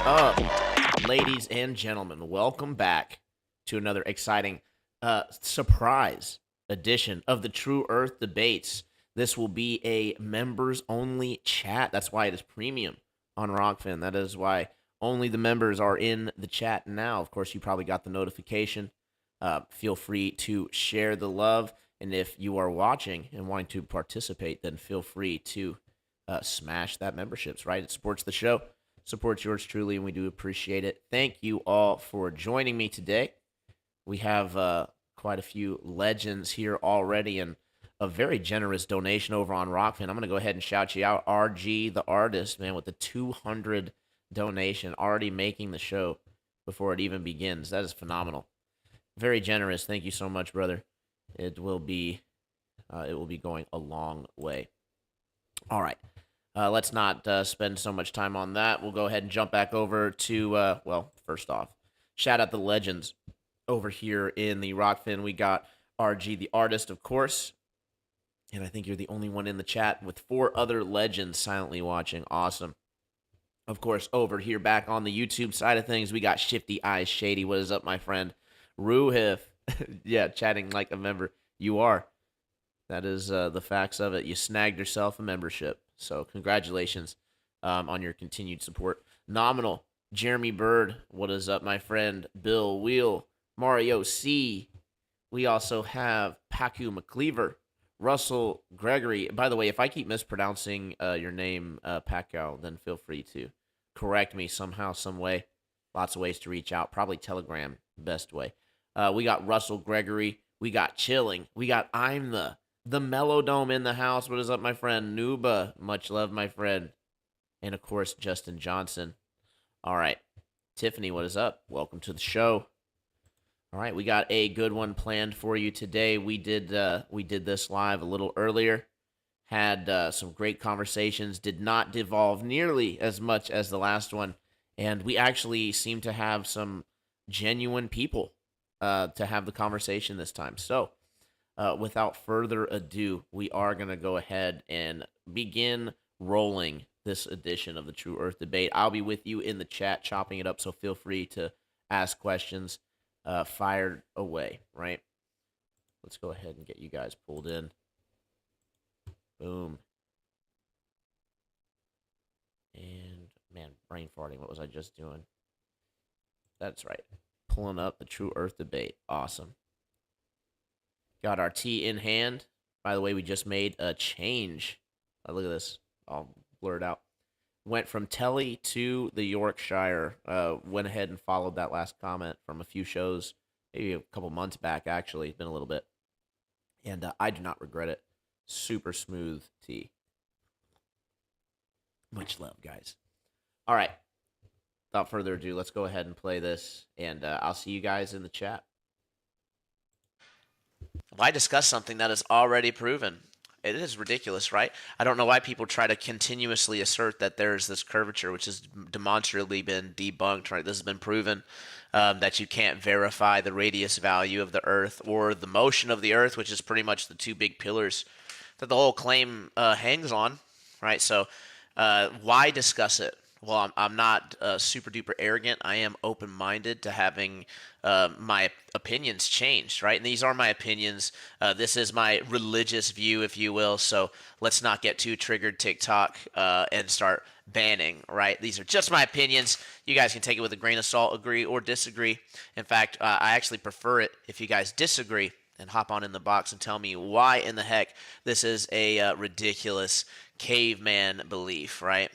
up, ladies and gentlemen? Welcome back to another exciting surprise edition of the True Earth Debates. This will be a members only chat. That's why it is premium on Rockfin. That is why only the members are in the chat now. Of course, you probably got the notification. Feel free to share the love. And if you are watching and wanting to participate, then feel free to smash that memberships, right? It supports the show, supports yours truly, and we do appreciate it. Thank you all for joining me today. We have quite a few legends here already and a very generous donation over on Rockfin. I'm going to go ahead and shout you out. RG, the artist, man, with the 200 donation, already making the show before it even begins. That is phenomenal. Very generous. Thank you so much, brother. It will be going a long way. All right. Let's not spend so much time on that. We'll go ahead and jump back over to, first off, shout out the legends over here in the Rockfin. We got RG, the artist, of course. And I think you're the only one in the chat with 4 other legends silently watching. Awesome. Of course, over here back on the YouTube side of things, we got Shifty Eyes Shady. What is up, my friend? Ruhif. Yeah, chatting like a member. You are. That is the facts of it. You snagged yourself a membership. So congratulations on your continued support. Nominal. Jeremy Bird. What is up, my friend? Bill Wheel. Mario C. We also have Paku McCleaver. Russell Gregory. By the way, if I keep mispronouncing your name, Pacquiao, then feel free to correct me somehow, some way. Lots of ways to reach out. Probably Telegram, best way. We got Russell Gregory. We got Chilling. We got I'm the Melodome in the house. What is up, my friend? Nuba. Much love, my friend. And, of course, Justin Johnson. All right. Tiffany, what is up? Welcome to the show. All right, we got a good one planned for you today. We did this live a little earlier. Had some great conversations. Did not devolve nearly as much as the last one, and we actually seem to have some genuine people to have the conversation this time. So, without further ado, we are going to go ahead and begin rolling this edition of the True Earth Debate. I'll be with you in the chat, chopping it up. So feel free to ask questions. Fired away, right? Let's go ahead and get you guys pulled in. Boom. And, man, brain farting. What was I just doing? That's right. Pulling up the True Earth Debate. Awesome. Got our tea in hand. By the way, we just made a change. Look at this. All blurred out. Went from Telly to the Yorkshire. Went ahead and followed that last comment from a few shows, maybe a couple months back, actually. It's been a little bit. And I do not regret it. Super smooth tea. Much love, guys. All right. Without further ado, let's go ahead and play this, and I'll see you guys in the chat. Why discuss something that is already proven? It is ridiculous, right? I don't know why people try to continuously assert that there's this curvature, which has demonstrably been debunked, right? This has been proven that you can't verify the radius value of the Earth or the motion of the Earth, which is pretty much the 2 big pillars that the whole claim hangs on, right? So why discuss it? Well, I'm not super duper arrogant. I am open-minded to having my opinions changed, right? And these are my opinions. This is my religious view, if you will. So let's not get too triggered TikTok and start banning, right? These are just my opinions. You guys can take it with a grain of salt, agree or disagree. In fact, I actually prefer it if you guys disagree and hop on in the box and tell me why in the heck this is a ridiculous caveman belief, right?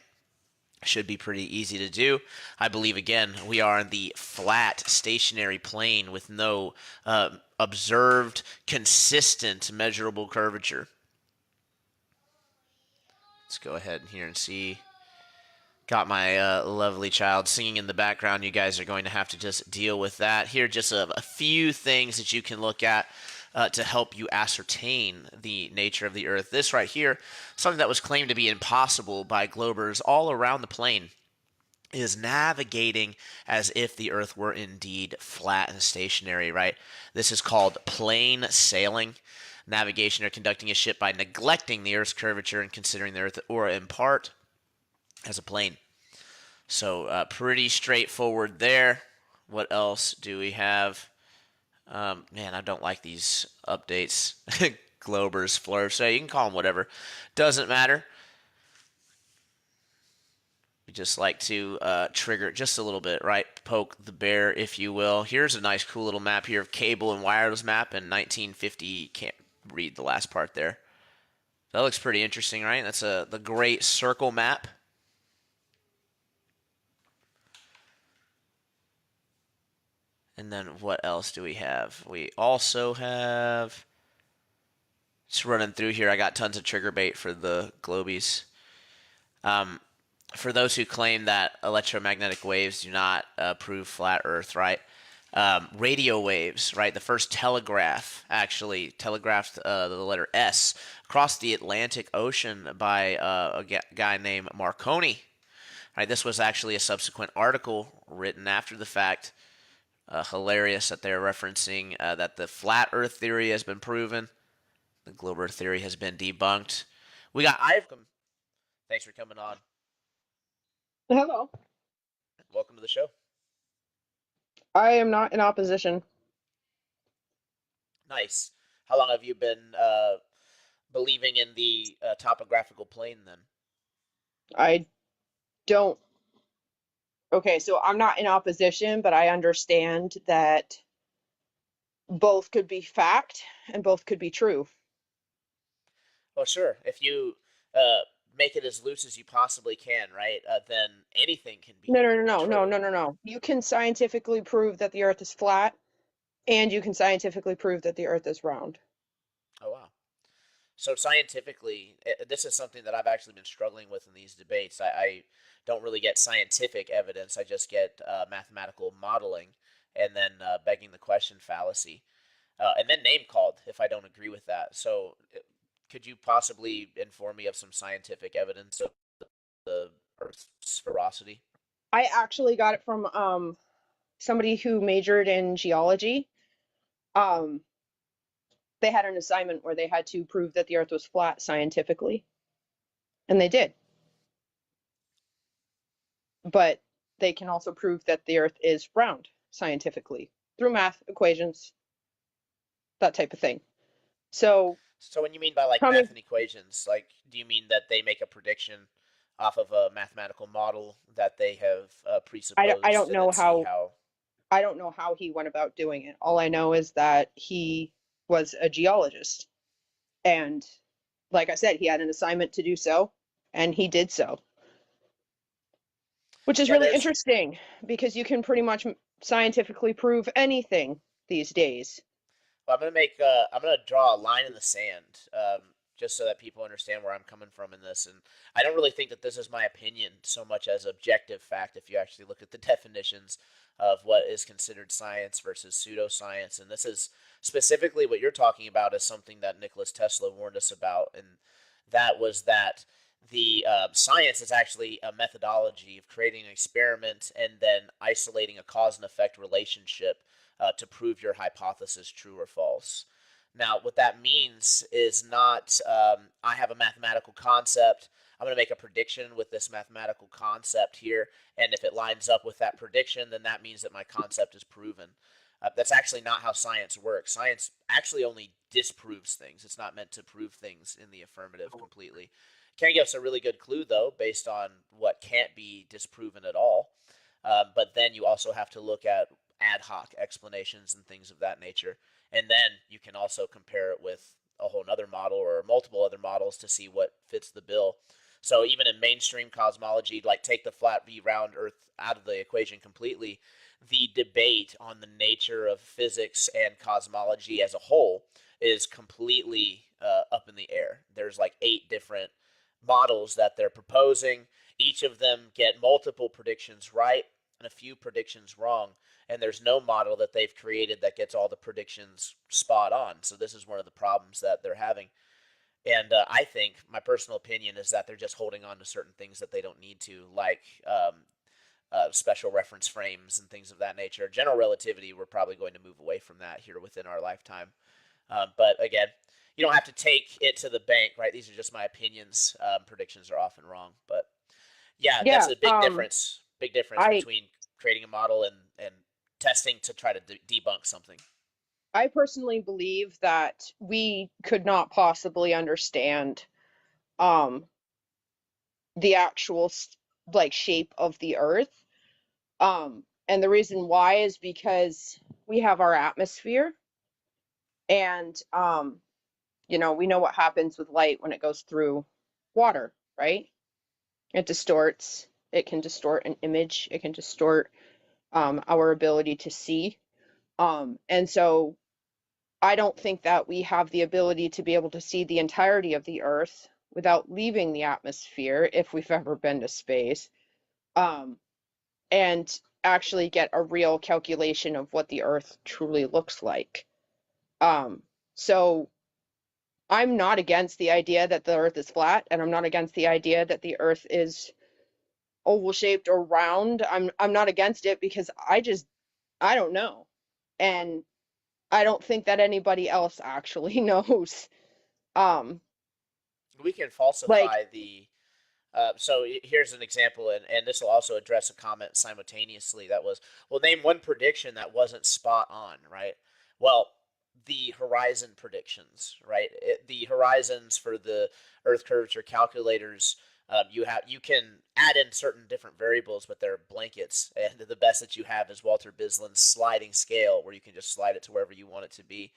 Should be pretty easy to do. I believe, again, we are in the flat, stationary plane with no observed, consistent, measurable curvature. Let's go ahead here and see. Got my lovely child singing in the background. You guys are going to have to just deal with that. Here are just a few things that you can look at to help you ascertain the nature of the Earth. This right here, something that was claimed to be impossible by Globers all around the plane, is navigating as if the Earth were indeed flat and stationary, right? This is called plane sailing. Navigation or conducting a ship by neglecting the Earth's curvature and considering the Earth or in part as a plane. So pretty straightforward there. What else do we have? Man, I don't like these updates. Globers, Flurf, so you can call them whatever. Doesn't matter. We just like to trigger it just a little bit, right? Poke the bear, if you will. Here's a nice, cool little map here of cable and wireless map in 1950. Can't read the last part there. That looks pretty interesting, right? That's the Great Circle map. And then what else do we have? We also have. Just running through here, I got tons of trigger bait for the Globies. For those who claim that electromagnetic waves do not prove flat Earth, right? Radio waves, right? The first telegraph actually telegraphed the letter S across the Atlantic Ocean by guy named Marconi. Right, this was actually a subsequent article written after the fact. Hilarious that they're referencing that the flat Earth theory has been proven. The globe Earth theory has been debunked. We got Ivan. Thanks for coming on. Hello. Welcome to the show. I am not in opposition. Nice. How long have you been believing in the topographical plane then? I don't. Okay, so I'm not in opposition, but I understand that both could be fact and both could be true. Well, sure. If you make it as loose as you possibly can, right, then anything can be No, no, no, no, no, true. no, no, no. You can scientifically prove that the Earth is flat, and you can scientifically prove that the Earth is round. Oh, wow. So scientifically, this is something that I've actually been struggling with in these debates. I don't really get scientific evidence. I just get mathematical modeling and then begging the question fallacy. And then name called if I don't agree with that. So could you possibly inform me of some scientific evidence of the Earth's ferocity? I actually got it from somebody who majored in geology. Um, they had an assignment where they had to prove that the Earth was flat scientifically, and they did. But they can also prove that the Earth is round scientifically through math, equations, that type of thing. So So when you mean by like coming, math and equations, like do you mean that they make a prediction off of a mathematical model that they have I presupposed don't and know then see how how? I don't know how he went about doing it. All I know is that he was a geologist, and like I said, he had an assignment to do so, and he did so, which is Yeah, really there's. interesting because you can pretty much scientifically prove anything these days. Well, I'm gonna draw a line in the sand, just so that people understand where I'm coming from in this. And I don't really think that this is my opinion so much as objective fact. If you actually look at the definitions of what is considered science versus pseudoscience, and this is specifically what you're talking about is something that Nicholas Tesla warned us about, and that was that the science is actually a methodology of creating an experiment and then isolating a cause and effect relationship to prove your hypothesis true or false. Now, what that means is not I have a mathematical concept. I'm going to make a prediction with this mathematical concept here, and if it lines up with that prediction, then that means that my concept is proven. That's actually not how science works. Science actually only disproves things. It's not meant to prove things in the affirmative completely. Can give us a really good clue, though, based on what can't be disproven at all. But then you also have to look at ad hoc explanations and things of that nature. And then you can also compare it with a whole other model or multiple other models to see what fits the bill. So even in mainstream cosmology, like take the flat v round Earth out of the equation completely, the debate on the nature of physics and cosmology as a whole is completely up in the air. There's like 8 different models that they're proposing. Each of them get multiple predictions right and a few predictions wrong, and there's no model that they've created that gets all the predictions spot on. So this is one of the problems that they're having. And I think my personal opinion is that they're just holding on to certain things that they don't need to, like special reference frames and things of that nature. General relativity, we're probably going to move away from that here within our lifetime. But again, you don't have to take it to the bank, right? These are just my opinions. Predictions are often wrong, but yeah, that's Yeah, a big difference Big difference I between creating a model and testing to try to debunk something. I personally believe that we could not possibly understand um the actual like shape of the earth. And the reason why is because we have our atmosphere, and we know what happens with light when it goes through water, right? It can distort an image, it can distort our ability to see. And so I don't think that we have the ability to be able to see the entirety of the Earth without leaving the atmosphere if we've ever been to space, um, and actually get a real calculation of what the Earth truly looks like. So I'm not against the idea that the Earth is flat, and I'm not against the idea that the Earth is oval shaped or round. I'm not against it because I don't know. And I don't think that anybody else actually knows. Um, We can like falsify the. So here's an example, and this will also address a comment simultaneously. That was, well, name one prediction that wasn't spot on, right? Well, the horizon predictions, right? The horizons for the Earth curvature calculators, you can add in certain different variables, but they're blankets, and the best that you have is Walter Bislin's sliding scale, where you can just slide it to wherever you want it to be.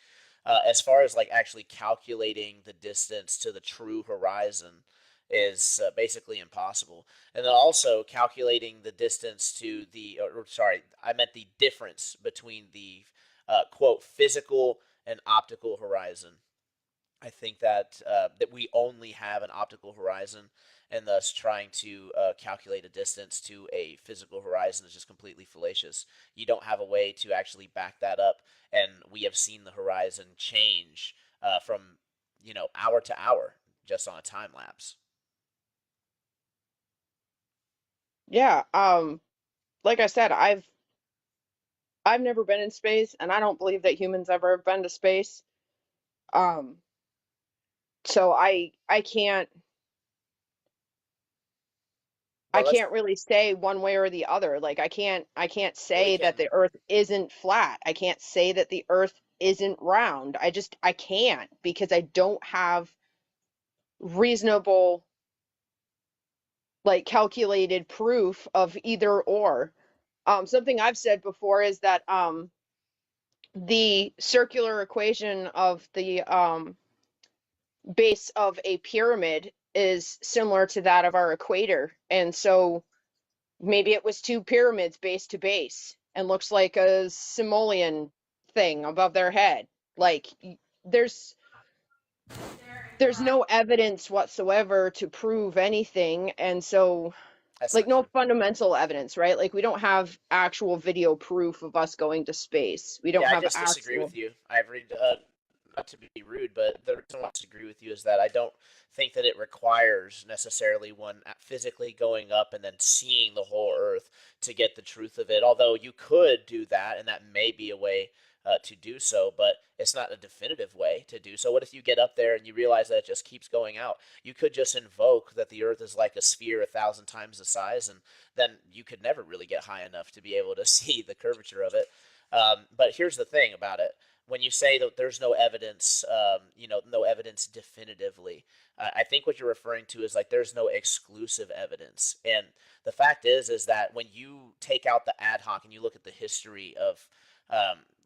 As far as like actually calculating the distance to the true horizon is basically impossible. And then also calculating the distance to the, or sorry, I meant the difference between the quote physical and optical horizon. I think that we only have an optical horizon, and thus trying to calculate a distance to a physical horizon is just completely fallacious. You don't have a way to actually back that up, and we have seen the horizon change from hour to hour just on a time lapse. yeah, like I said, I've never been in space, and I don't believe that humans ever have been to space. Um, so I But let's can't really say one way or the other. Like I can't we say can that the Earth isn't flat. I can't say that the Earth isn't round. I can't because I don't have reasonable, like, calculated proof of either or. Something I've said before is that the circular equation of the base of a pyramid is similar to that of our equator. And so maybe it was two pyramids base to base and looks like a simoleon thing above their head. Like there's there's no evidence whatsoever to prove anything, and so That's like not no true. fundamental evidence, right? Like we don't have actual video proof of us going to space. We don't Yeah, I have just disagree actual. with you. I read, not to be rude, but the reason why I disagree with you is that I don't think that it requires necessarily one physically going up and then seeing the whole Earth to get the truth of it. Although you could do that, and that may be a way to do so, but it's not a definitive way to do so. What if you get up there and you realize that it just keeps going out? You could just invoke that the Earth is like a sphere 1,000 times the size, and then you could never really get high enough to be able to see the curvature of it. But here's the thing about it: when you say that there's no evidence, no evidence definitively, I think what you're referring to is like there's no exclusive evidence. And the fact is that when you take out the ad hoc and you look at the history of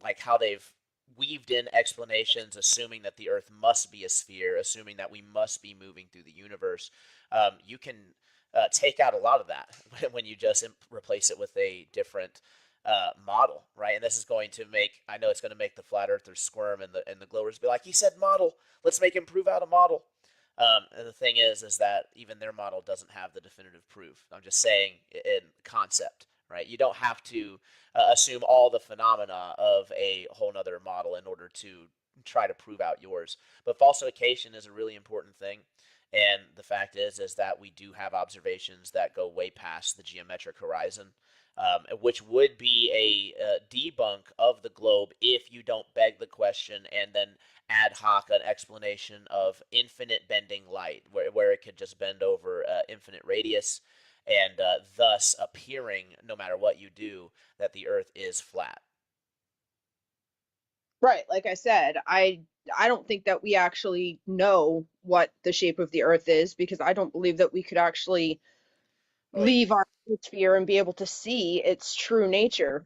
like how they've weaved in explanations, assuming that the Earth must be a sphere, assuming that we must be moving through the universe, you can take out a lot of that when you just replace it with a different model, right? And this is going to make, I know it's going to make the flat earthers squirm, and the glowers be like, he said model, let's make him prove out a model. And the thing is that even their model doesn't have the definitive proof. I'm just saying in concept, right? You don't have to assume all the phenomena of a whole nother model in order to try to prove out yours. But falsification is a really important thing. And the fact is that we do have observations that go way past the geometric horizon, which would be a debunk of the globe if you don't beg the question and then ad hoc an explanation of infinite bending light, where it could just bend over infinite radius. and thus appearing, no matter what you do, that the Earth is flat. Right, like I said, I don't think that we actually know what the shape of the Earth is because I don't believe that we could actually Oh, wait. leave our atmosphere and be able to see its true nature.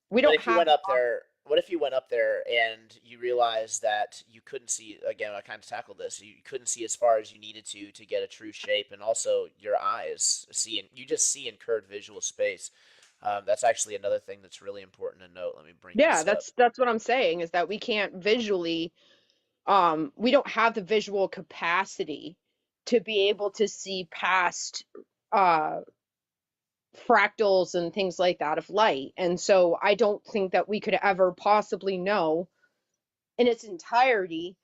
We But don't if you have went up there, what if you went up there and you realized that you couldn't see? Again, I kind of tackled this. You couldn't see as far as you needed to get a true shape, and also your eyes see, and you just see in curved visual space. That's actually another thing that's really important to note. Let me bring Yeah, this up. that's what I'm saying is that we can't visually we don't have the visual capacity to be able to see past uh fractals and things like that of light. And so I don't think that we could ever possibly know in its entirety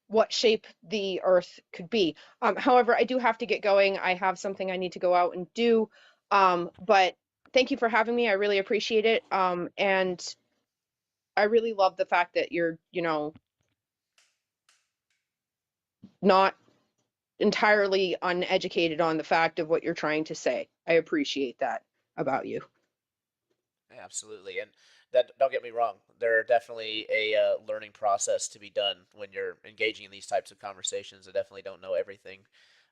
what shape the earth could be. However, I do have to get going. I have something I need to go out and do. But thank you for having me. I really appreciate it. And I really love the fact that you're, not entirely uneducated on the fact of what you're trying to say. I appreciate that about you. Yeah, absolutely, and that don't get me wrong. There are definitely a learning process to be done when you're engaging in these types of conversations. I definitely don't know everything,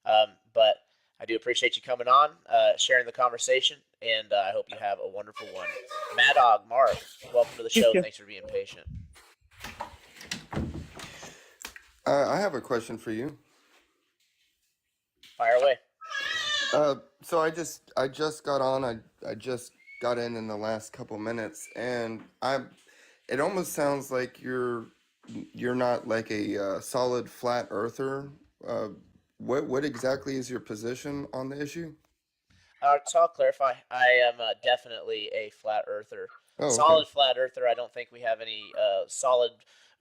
but I do appreciate you coming on, sharing the conversation, and I hope you have a wonderful one. Mad Dog Mark, welcome to the You show. too. Thanks for being patient. I have a question for you. Fire away. So I just got on. I just got in the last couple minutes, and I it almost sounds like you're not like a solid flat earther. Uh, what exactly is your position on the issue? So I'll clarify. I am definitely a flat earther, Oh, okay. solid flat earther. I don't think we have any solid,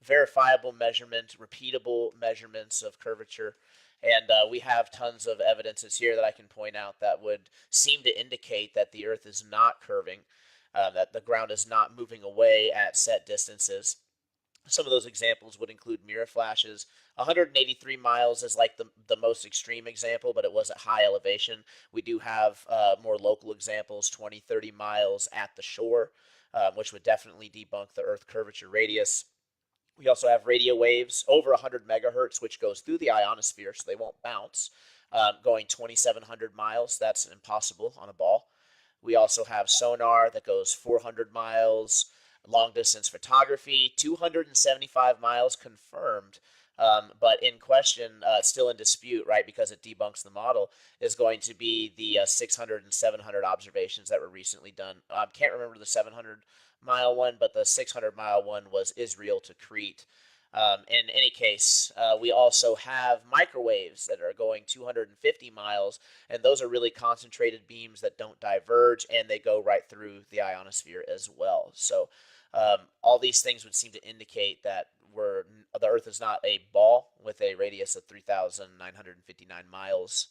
verifiable measurement, repeatable measurements of curvature, and we have tons of evidences here that I can point out that would seem to indicate that the Earth is not curving, that the ground is not moving away at set distances. Some of those examples would include mirror flashes. 183 miles is like the most extreme example, but it was at high elevation. We do have more local examples, 20, 30 miles at the shore, which would definitely debunk the Earth curvature radius. We also have radio waves over 100 megahertz, which goes through the ionosphere, so they won't bounce, going 2,700 miles. That's impossible on a ball. We also have sonar that goes 400 miles, long distance photography, 275 miles confirmed, but in question, still in dispute, right, because it debunks the model, is going to be the 600 and 700 observations that were recently done. Can't remember the 700-mile one, but the 600-mile one was Israel to Crete. In any case, we also have microwaves that are going 250 miles, and those are really concentrated beams that don't diverge, and they go right through the ionosphere as well. So, all these things would seem to indicate that the Earth is not a ball with a radius of 3,959 miles.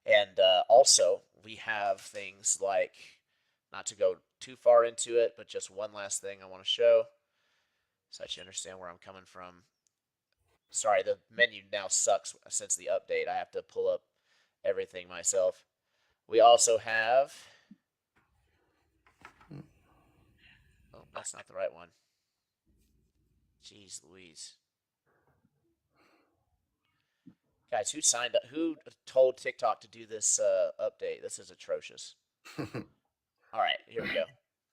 And also, we have things like, not to go too far into it, but just one last thing I want to show so that you understand where I'm coming from. Sorry, the menu now sucks since the update. I have to pull up everything myself. We also have. Oh, that's not the right one. Jeez Louise. Guys, who signed up? Who told TikTok to do this update? This is atrocious. All right, here we go.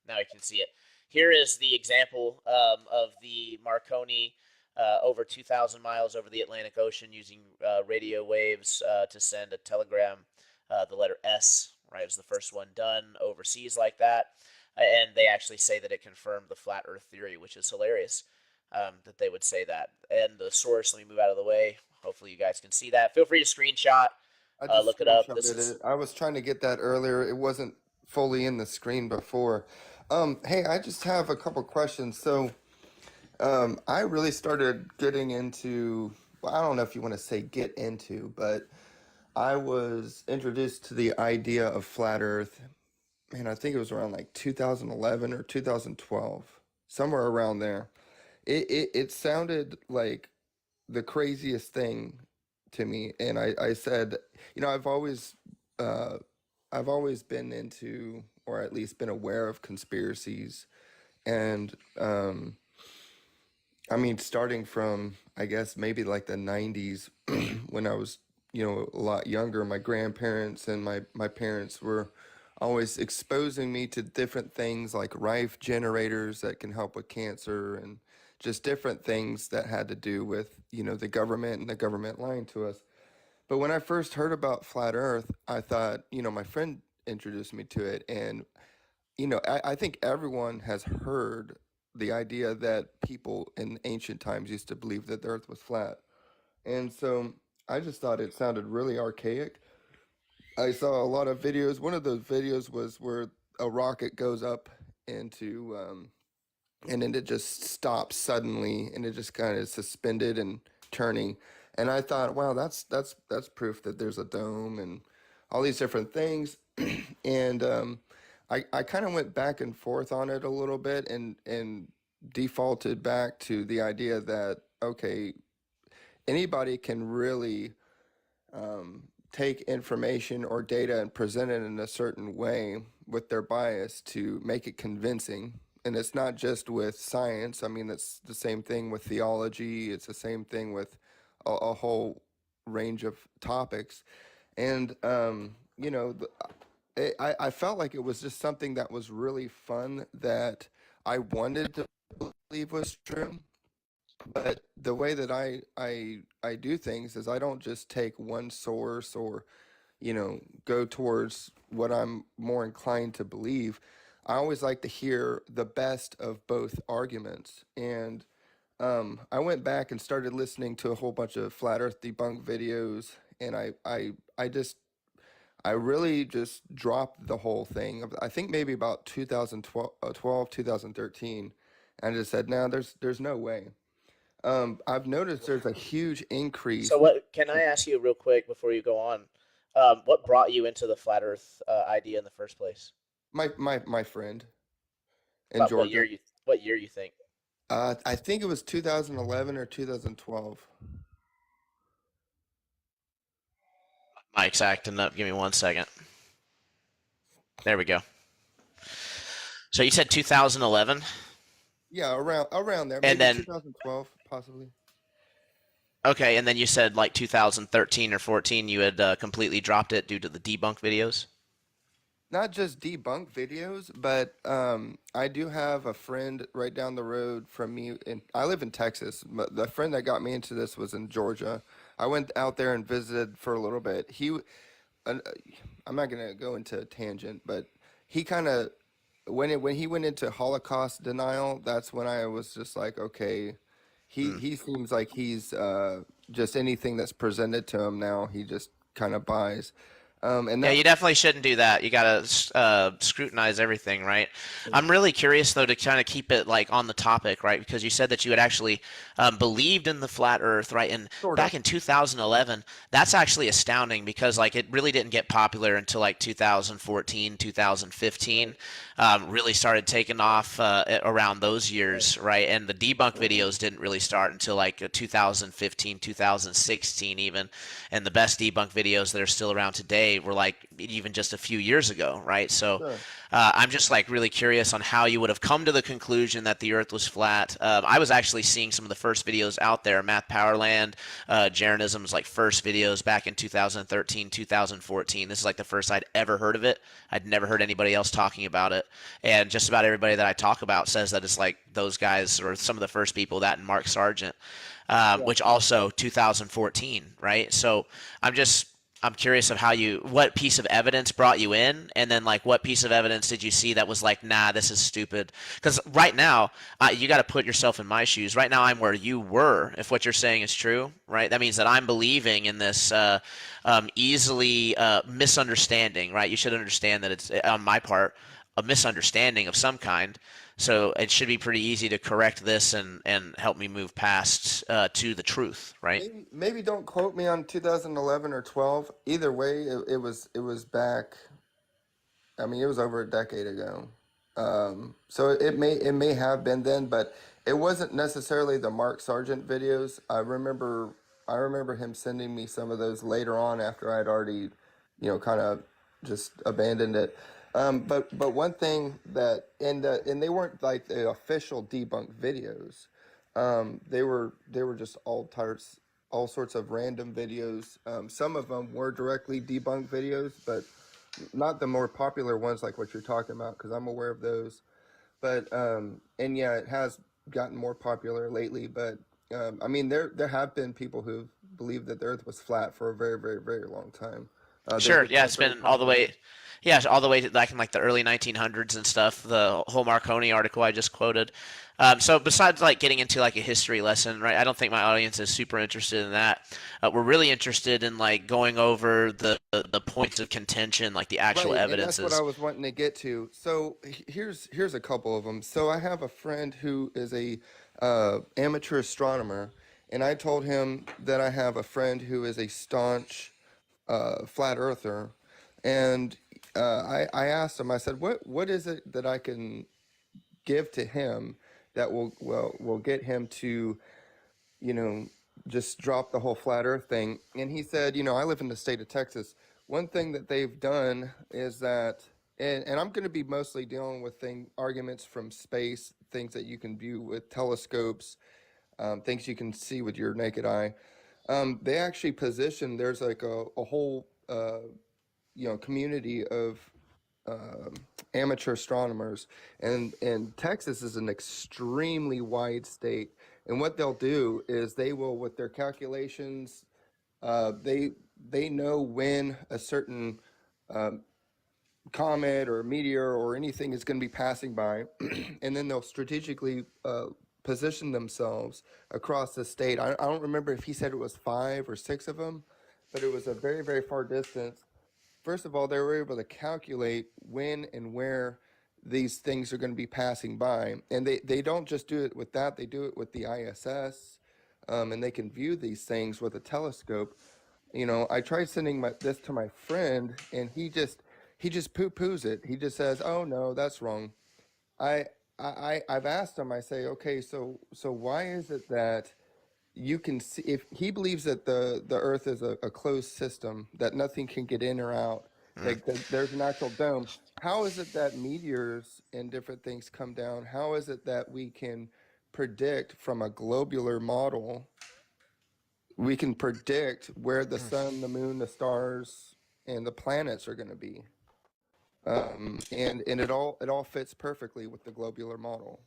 Now you can see it. Here is the example of the Marconi over 2,000 miles over the Atlantic Ocean using radio waves to send a telegram. The letter S, right, was the first one done overseas like that. And they actually say that it confirmed the flat Earth theory, which is hilarious that they would say that. And the source, let me move out of the way. Hopefully you guys can see that. Feel free to screenshot, I just look it up. This screenshotted is it. I was trying to get that earlier. It wasn't fully in the screen before. Hey, I just have a couple questions. So, I really started getting into, well, I don't know if you want to say get into, but I was introduced to the idea of flat Earth, man, I think it was around like 2011 or 2012, somewhere around there. It sounded like the craziest thing to me. And I said, I've always uh, I've always been into, or at least been aware of conspiracies, and I mean, starting from, I guess, maybe like the 90s, when I was, a lot younger, my grandparents and my parents were always exposing me to different things like Rife generators that can help with cancer, and just different things that had to do with, the government and the government lying to us. But when I first heard about flat Earth, I thought, my friend introduced me to it, and I think everyone has heard the idea that people in ancient times used to believe that the earth was flat. And so I just thought it sounded really archaic. I saw a lot of videos. One of those videos was where a rocket goes up into, and then it just stops suddenly, and it just kind of suspended and turning. And I thought, wow, that's proof that there's a dome and all these different things. And I kind of went back and forth on it a little bit, and defaulted back to the idea that, okay, anybody can really take information or data and present it in a certain way with their bias to make it convincing. And it's not just with science. I mean, it's the same thing with theology. It's the same thing with a whole range of topics. And, I felt like it was just something that was really fun, that I wanted to believe was true. But the way that I do things is I don't just take one source, or go towards what I'm more inclined to believe. I always like to hear the best of both arguments. And I went back and started listening to a whole bunch of flat Earth debunk videos, and I really just dropped the whole thing. I think maybe about 2012, 2013, and I just said, no, there's no way. I've noticed there's a huge So, increase. what can I ask you real quick before you go on? What brought you into the flat Earth idea in the first place? My friend in About Georgia. what year you think? I think it was 2011 or 2012. Mike's acting up. Give me 1 second. There we go. So you said 2011, Yeah, around there, and maybe then 2012, possibly. okay, and then you said like 2013 or 14, you had completely dropped it due to the debunk videos. Not just debunk videos, but I do have a friend right down the road from me, and I live in Texas. But the friend that got me into this was in Georgia. I went out there and visited for a little bit. Uh, I'm not gonna go into a tangent, but he kind of, when he went into Holocaust denial, that's when I was just like, okay, he Hmm. he seems like he's just anything that's presented to him now, he just kind of buys. And Yeah, that's you definitely shouldn't do that. You gotta scrutinize everything, right? I'm really curious though to kind of keep it like on the topic, right? Because you said that you had actually believed in the flat Earth, right? And sort of. back in 2011, that's actually astounding because like it really didn't get popular until like 2014, 2015. Right. Really started taking off around those Right. years, right? And the debunk videos didn't really start until like 2015, 2016 even. And the best debunk videos that are still around today were like even just a few years ago, right? So Sure. I'm just like really curious on how you would have come to the conclusion that the Earth was flat. I was actually seeing some of the first videos out there, Math Powerland, Jeranism's like first videos back in 2013, 2014. This is like the first I'd ever heard of it. I'd never heard anybody else talking about it, and just about everybody that I talk about says that it's like those guys or some of the first people, that and Mark Sargent, Yeah. which also 2014, right? So I'm just I'm curious of how what piece of evidence brought you in, and then like what piece of evidence did you see that was like, nah, this is stupid? Because right now, you got to put yourself in my shoes. Right now, I'm where you were. If what you're saying is true, right, that means that I'm believing in this easily misunderstanding, right? You should understand that it's on my part a misunderstanding of some kind. So it should be pretty easy to correct this and help me move past to the truth, right? Maybe don't quote me on 2011 or 12. Either way, it was back. I mean, it was over a decade ago. So it may have been then, but it wasn't necessarily the Mark Sargent videos. I remember him sending me some of those later on, after I'd already, kind of just abandoned it. But one thing that and they weren't like the official debunked videos. They were just all sorts of random videos. Some of them were directly debunked videos, but not the more popular ones like what you're talking about, because I'm aware of those. But and yeah, it has gotten more popular lately. But I mean, there have been people who believed that the Earth was flat for a very, very, very long time. There's Sure, been yeah, one it's very been all the popular. way, yeah, all the way to like in like the early 1900s and stuff. The whole Marconi article I just quoted. So besides like getting into like a history lesson, right? I don't think my audience is super interested in that. We're really interested in like going over the points of contention, like the actual Right, and that's what I evidences. was wanting to get to. So here's a couple of them. So I have a friend who is a amateur astronomer, and I told him that I have a friend who is a staunch flat earther, and I asked him. I said, "What is it that I can give to him that will get him to, you know, just drop the whole flat earth thing?" And he said, I live in the state of Texas. One thing that they've done is that, and I'm going to be mostly dealing with arguments from space, things that you can view with telescopes, things you can see with your naked eye. They actually position, there's like a whole, community of um, amateur astronomers, and Texas is an extremely wide state. And what they'll do is they will, with their calculations, they know when a certain um, comet or meteor or anything is going to be passing by, and then they'll strategically position themselves across the state. I don't remember if he said it was 5 or 6 of them, but it was a very, very far distance. First of all, they were able to calculate when and where these things are going to be passing by. And they don't just do it with that, they do it with the ISS, and they can view these things with a telescope. I tried sending this to my friend, and he just poo-poos it. He just says, "Oh no, that's wrong." I I've asked him. I say, "Okay, so why is it that you can see, if he believes that the Earth is a closed system, that nothing can get in or out, Mm. like there's an actual dome? How is it that meteors and different things come down? How is it that we can predict from a globular model? We can predict where the sun, the moon, the stars, and the planets are going to be, and it all fits perfectly with the globular model."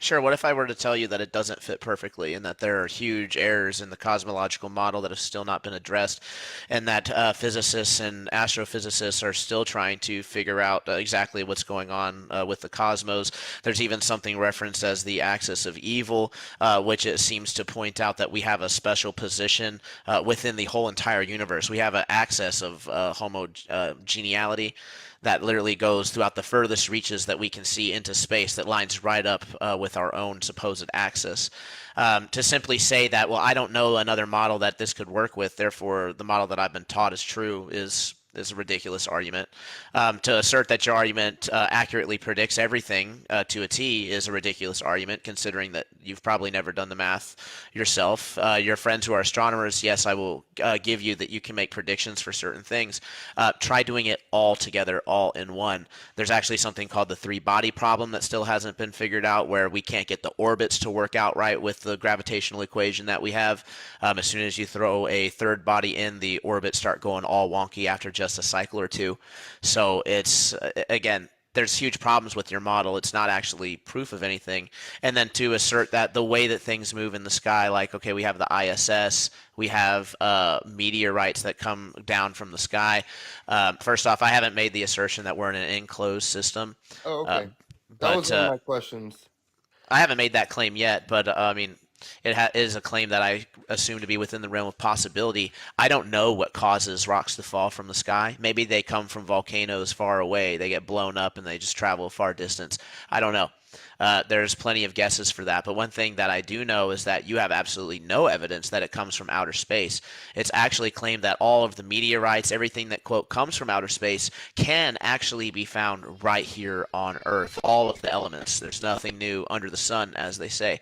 Sure, what if I were to tell you that it doesn't fit perfectly and that there are huge errors in the cosmological model that have still not been addressed, and that physicists and astrophysicists are still trying to figure out exactly what's going on with the cosmos? There's even something referenced as the axis of evil, which it seems to point out that we have a special position within the whole entire universe. We have an axis of homogeneity that literally goes throughout the furthest reaches that we can see into space, that lines right up with our own supposed axis. To simply say that, well, I don't know another model that this could work with, therefore the model that I've been taught is true, is a ridiculous argument. To assert that your argument accurately predicts everything to a T is a ridiculous argument, considering that you've probably never done the math yourself. Your friends who are astronomers, yes, I will give you that you can make predictions for certain things. Try doing it all together, all in one. There's actually something called the three-body problem that still hasn't been figured out, where we can't get the orbits to work out right with the gravitational equation that we have. As soon as you throw a third body in, the orbits start going all wonky after just a cycle or two. So it's, again, there's huge problems with your model. It's not actually proof of anything. And then to assert that the way that things move in the sky, like, okay, we have the ISS, we have meteorites that come down from the sky. First off, I haven't made the assertion that we're in an enclosed system, Oh, uh, okay. That was but one of my questions. I haven't made that claim yet, but I mean, is a claim that I assume to be within the realm of possibility. I don't know what causes rocks to fall from the sky. Maybe they come from volcanoes far away. They get blown up and they just travel a far distance. I don't know. There's plenty of guesses for that. But one thing that I do know is that you have absolutely no evidence that it comes from outer space. It's actually claimed that all of the meteorites, everything that, quote, comes from outer space, can actually be found right here on Earth. All of the elements. There's nothing new under the sun, as they say.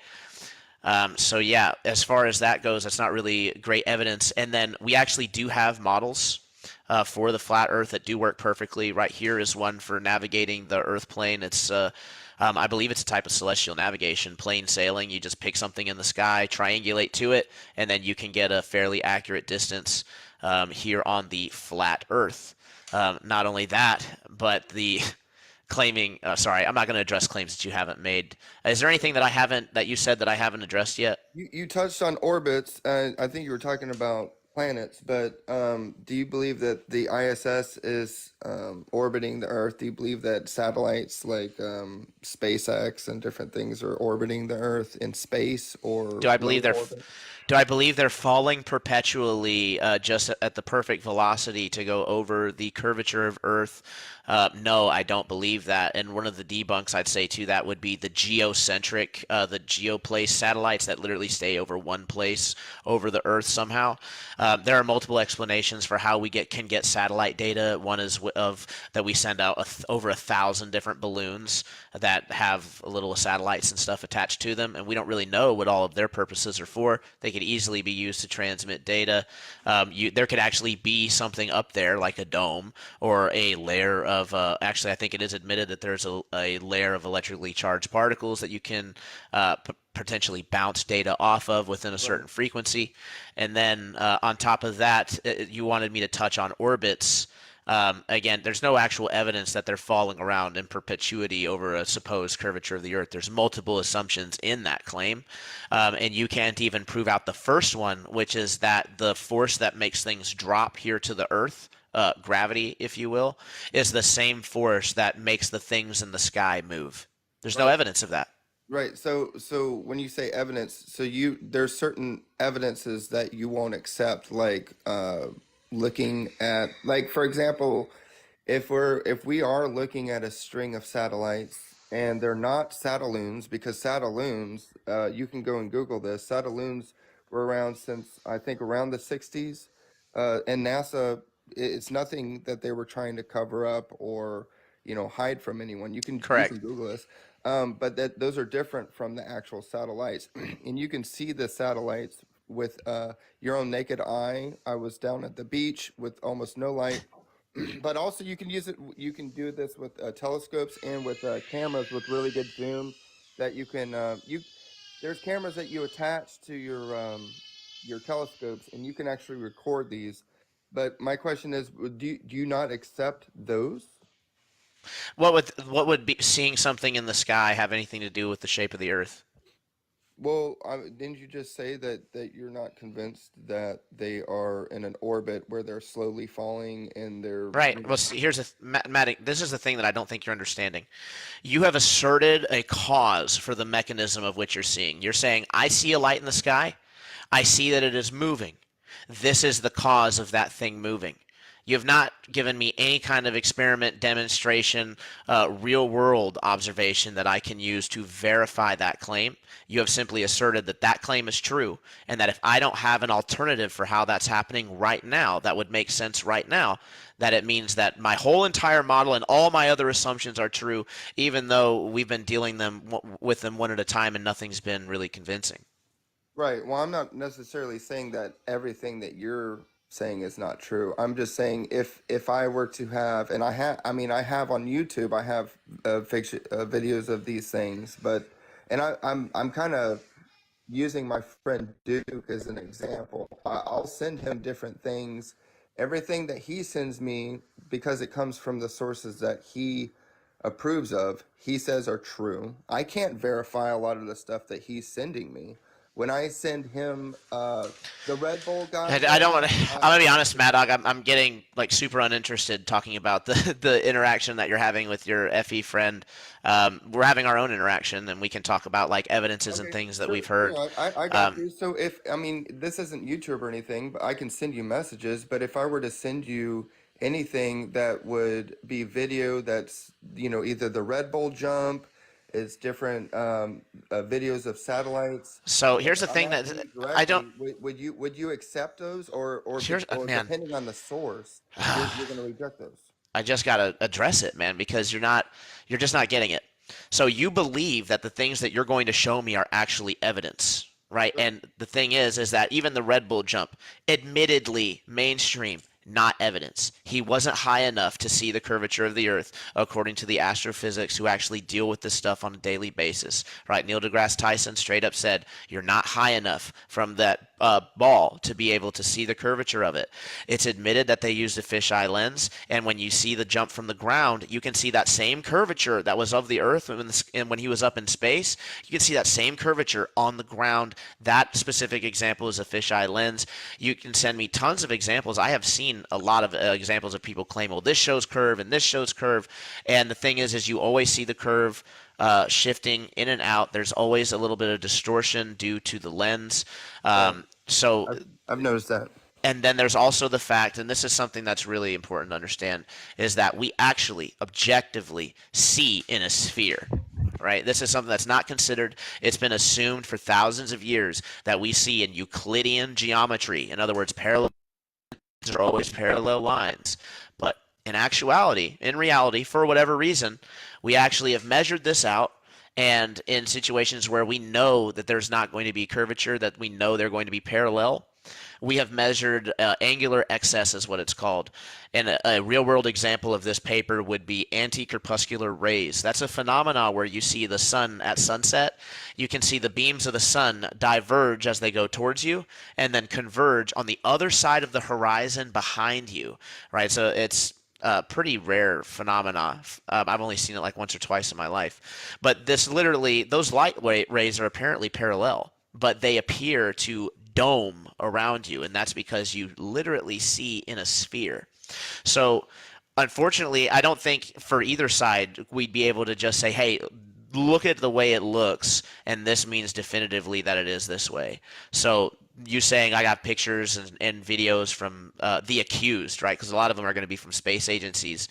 So yeah, as far as that goes, that's not really great evidence. And then we actually do have models for the flat Earth that do work perfectly. Right here is one for navigating the Earth plane. It's I believe it's a type of celestial navigation, plain sailing. You just pick something in the sky, triangulate to it, and then you can get a fairly accurate distance here on the flat Earth. Not only that, but the claiming. Sorry, I'm not going to address claims that you haven't made. Is there anything that you said that I haven't addressed yet? You touched on orbits. I think you were talking about planets, but do you believe that the ISS is orbiting the Earth? Do you believe that satellites like SpaceX and different things are orbiting the Earth in space or Do I low believe they're orbit? Do I believe they're falling perpetually just at the perfect velocity to go over the curvature of Earth? No, I don't believe that. And one of the debunks I'd say to that would be the geocentric, the geoplace satellites that literally stay over one place over the Earth somehow. There are multiple explanations for how we can get satellite data. One is of that we send out over 1,000 different balloons that have little satellites and stuff attached to them, and we don't really know what all of their purposes are for. They could easily be used to transmit data. There could actually be something up there like a dome or a layer of. Actually, I think it is admitted that there's a layer of electrically charged particles that you can potentially bounce data off of within a certain Right. frequency. And then on top of that, you wanted me to touch on orbits. Again, there's no actual evidence that they're falling around in perpetuity over a supposed curvature of the Earth. There's multiple assumptions in that claim, and you can't even prove out the first one, which is that the force that makes things drop here to the Earth, gravity, if you will, is the same force that makes the things in the sky move. There's no Right. evidence of that. Right. So when you say evidence, so there's certain evidences that you won't accept, like looking at, like, for example, if we are looking at a string of satellites and they're not satelloons, because satelloons, you can go and Google this. Satelloons were around since I think around the 60s, and NASA, it's nothing that they were trying to cover up or hide from anyone. You can Correct. Google this, but that those are different from the actual satellites, and you can see the satellites with your own naked eye. I was down at the beach with almost no light, but also you can use it. You can do this with telescopes and with cameras with really good zoom. That you can there's cameras that you attach to your telescopes, and you can actually record these. But my question is, do you not accept those? What would be seeing something in the sky have anything to do with the shape of the Earth? Well, didn't you just say that you're not convinced that they are in an orbit where they're slowly falling and they're Right. Well, here's Matt. This is the thing that I don't think you're understanding. You have asserted a cause for the mechanism of which you're seeing. You're saying, I see a light in the sky. I see that it is moving. This is the cause of that thing moving. You have not given me any kind of experiment, demonstration, real world observation that I can use to verify that claim. You have simply asserted that that claim is true, and that if I don't have an alternative for how that's happening right now, that would make sense right now, that it means that my whole entire model and all my other assumptions are true, even though we've been dealing with them one at a time and nothing's been really convincing. right. Well, I'm not necessarily saying that everything that you're saying is not true. I'm just saying if I were to have, and I have on YouTube, I have fiction videos of these things, but I'm kind of using my friend Duke as an example. I'll send him different things. Everything that he sends me, because it comes from the sources that he approves of, he says are true. I can't verify a lot of the stuff that he's sending me. When I send him the Red Bull I don't thing, want to. I'm gonna be honest, Mad Dog. I'm getting like super uninterested talking about the interaction that you're having with your FE friend. We're having our own interaction, and we can talk about like evidences and okay, things that sure, we've sure. heard. I got Um, you. So if I mean this isn't YouTube or anything, but I can send you messages. But if I were to send you anything that would be video that's either the Red Bull jump, it's different videos of satellites so that here's the I'm thing asking that you I don't. directly, would you accept those Here's or man. depending on the source, you're going to reject those? I just gotta address it, man, because you're just not getting it. So you believe that the things that you're going to show me are actually evidence, right? Right. And the thing is that even the Red Bull jump, admittedly mainstream, not evidence. He wasn't high enough to see the curvature of the Earth, according to the astrophysics who actually deal with this stuff on a daily basis. Right? Neil deGrasse Tyson straight up said, "You're not high enough from that ball to be able to see the curvature of it." It's admitted that they used a fisheye lens, and when you see the jump from the ground, you can see that same curvature that was of the Earth when he was up in space. You can see that same curvature on the ground. That specific example is a fisheye lens. You can send me tons of examples. I have seen a lot of examples of people claim, well, this shows curve and this shows curve. And the thing is you always see the curve shifting in and out. There's always a little bit of distortion due to the lens. So I've noticed that. and then there's also the fact, and this is something that's really important to understand, is that we actually objectively see in a sphere. Right? This is something that's not considered. It's been assumed for thousands of years that we see in Euclidean geometry. In other words, parallel lines are always parallel lines. But in actuality, in reality, for whatever reason, we actually have measured this out. And in situations where we know that there's not going to be curvature, that we know they're going to be parallel, we have measured angular excess is what it's called. And a real-world example of this paper would be anti-crepuscular rays. That's a phenomena where you see the sun at sunset. You can see the beams of the sun diverge as they go towards you and then converge on the other side of the horizon behind you, right? So it's pretty rare phenomena. I've only seen it like once or twice in my life. But this literally, those light rays are apparently parallel, but they appear to dome around you, and that's because you literally see in a sphere. So unfortunately, I don't think for either side we'd be able to just say, hey, look at the way it looks, and this means definitively that it is this way. So you saying I got pictures and videos from the accused, right? Because a lot of them are going to be from space agencies,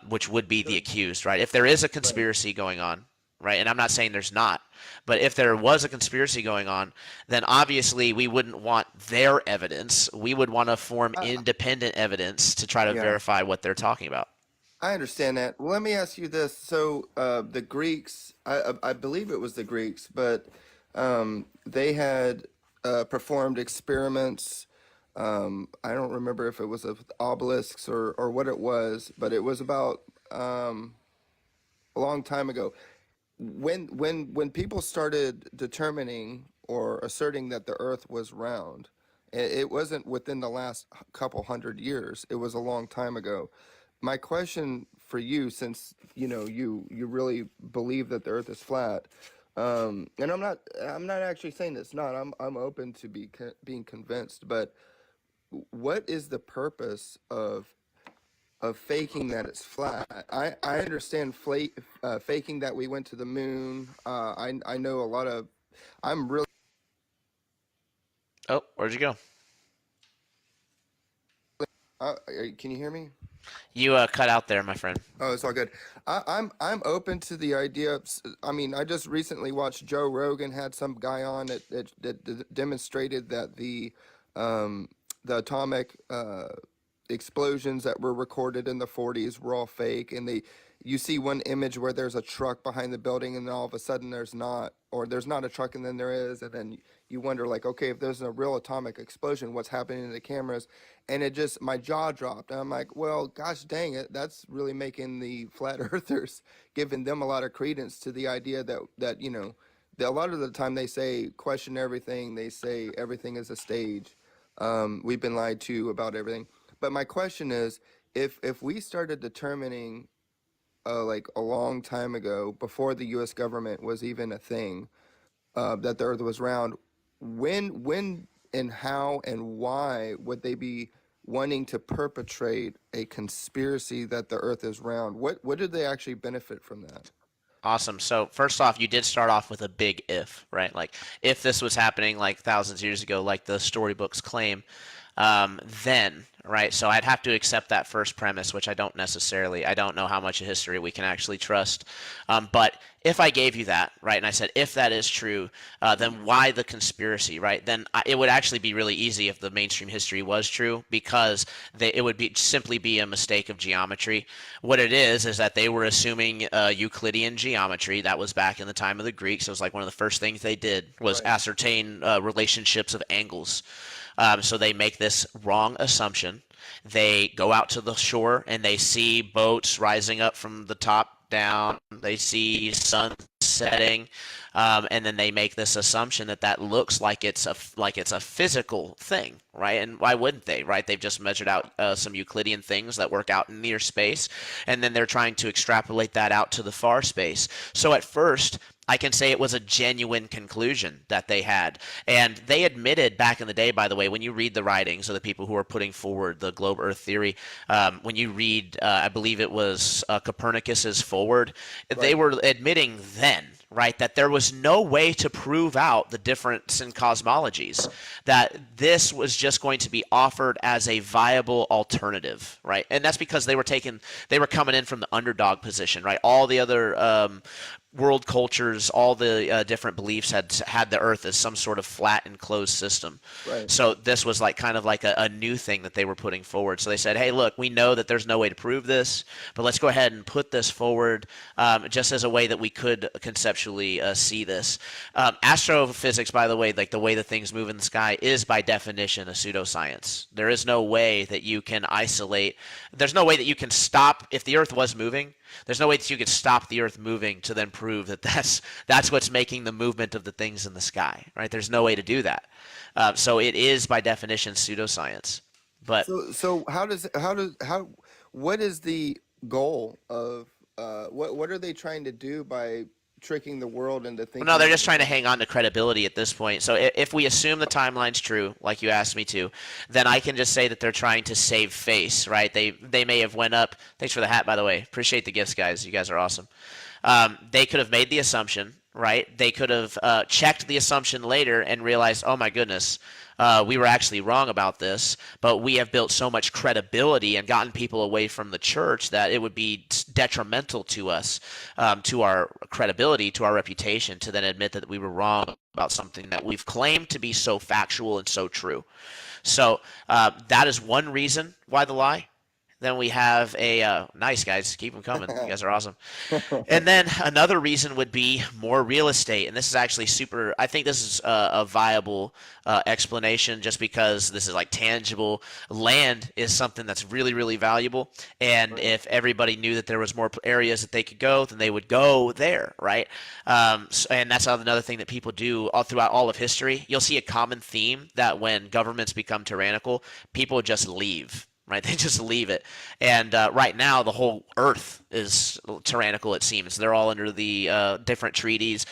which would be the accused, right? If there is a conspiracy going on, right? And I'm not saying there's not, but if there was a conspiracy going on, then obviously we wouldn't want their evidence. We would want to form independent evidence to try to verify what they're talking about. I understand that. Well, let me ask you this. So the Greeks, I believe it was the Greeks, but they had performed experiments. I don't remember if it was with obelisks or what it was, but it was about a long time ago. When people started determining or asserting that the Earth was round, it wasn't within the last couple hundred years. It was a long time ago. My question for you, since you really believe that the Earth is flat, and I'm not actually saying it's not. I'm open to being convinced, but what is the purpose of faking that it's flat? I understand faking that we went to the moon. I know a lot of. I'm really. Oh, where'd you go? Can you hear me? You cut out there, my friend. Oh, it's all good. I'm open to the idea of. I mean, I just recently watched Joe Rogan had some guy on that demonstrated that the atomic explosions that were recorded in the 40s were all fake, and you see one image where there's a truck behind the building, and then all of a sudden there's not, or there's not a truck and then there is, and then you wonder, like, okay, if there's a real atomic explosion, what's happening to the cameras? And it just, my jaw dropped, and I'm like, well, gosh dang it, that's really making the flat earthers, giving them a lot of credence to the idea that a lot of the time they say question everything, they say everything is a stage. We've been lied to about everything. But my question is, if we started determining, like a long time ago, before the U.S. government was even a thing, that the Earth was round, when and how and why would they be wanting to perpetrate a conspiracy that the Earth is round? What did they actually benefit from that? Awesome. So first off, you did start off with a big if, right? Like if this was happening like thousands of years ago, like the storybooks claim, then, right? So I'd have to accept that first premise, which I don't know how much of history we can actually trust. But if I gave you that, right, and I said, if that is true, then why the conspiracy, right? Then it would actually be really easy if the mainstream history was true, because it would simply be a mistake of geometry. What it is that they were assuming Euclidean geometry. That was back in the time of the Greeks. It was like one of the first things they did was ascertain relationships of angles. So they make this wrong assumption ocean. They go out to the shore and they see boats rising up from the top down. They see sun setting, and then they make this assumption that that looks like it's a physical thing, right? And why wouldn't they, right? They've just measured out some Euclidean things that work out in near space, and then they're trying to extrapolate that out to the far space. So at first, I can say it was a genuine conclusion that they had. And they admitted back in the day, by the way, when you read the writings of the people who are putting forward the globe Earth theory, when you read, I believe it was Copernicus's Forward, they were admitting then, right, that there was no way to prove out the difference in cosmologies, that this was just going to be offered as a viable alternative, right? And that's because they were coming in from the underdog position, right? All the other world cultures, all the different beliefs had the Earth as some sort of flat enclosed system. Right. So this was like kind of like a new thing that they were putting forward. So they said, hey, look, we know that there's no way to prove this, but let's go ahead and put this forward just as a way that we could conceptually see this. Astrophysics, by the way, like the way that things move in the sky, is by definition a pseudoscience. There is no way that you can isolate. There's no way that you can stop if the Earth was moving. There's no way that you could stop the Earth moving to then prove that that's what's making the movement of the things in the sky, right? There's no way to do that. So it is by definition pseudoscience. But so what is the goal of what are they trying to do by tricking the world into thinking? no, they're just trying to hang on to credibility at this point. So if we assume the timeline's true, like you asked me to, then I can just say that they're trying to save face, right? They may have went up. Thanks for the hat, by the way. Appreciate the gifts, guys. You guys are awesome. They could have made the assumption, right? They could have checked the assumption later and realized, oh my goodness, we were actually wrong about this, but we have built so much credibility and gotten people away from the church that it would be detrimental to us, to our credibility, to our reputation, to then admit that we were wrong about something that we've claimed to be so factual and so true. So that is one reason why the lie. Then we have a nice, guys, keep them coming. You guys are awesome. And then another reason would be more real estate. And this is actually super, I think this is a viable explanation just because this is like tangible. Land is something that's really, really valuable. And if everybody knew that there was more areas that they could go, then they would go there, right? And that's another thing that people do all throughout all of history. You'll see a common theme that when governments become tyrannical, people just leave. Right, they just leave it, and right now the whole Earth is tyrannical. It seems they're all under the different treaties,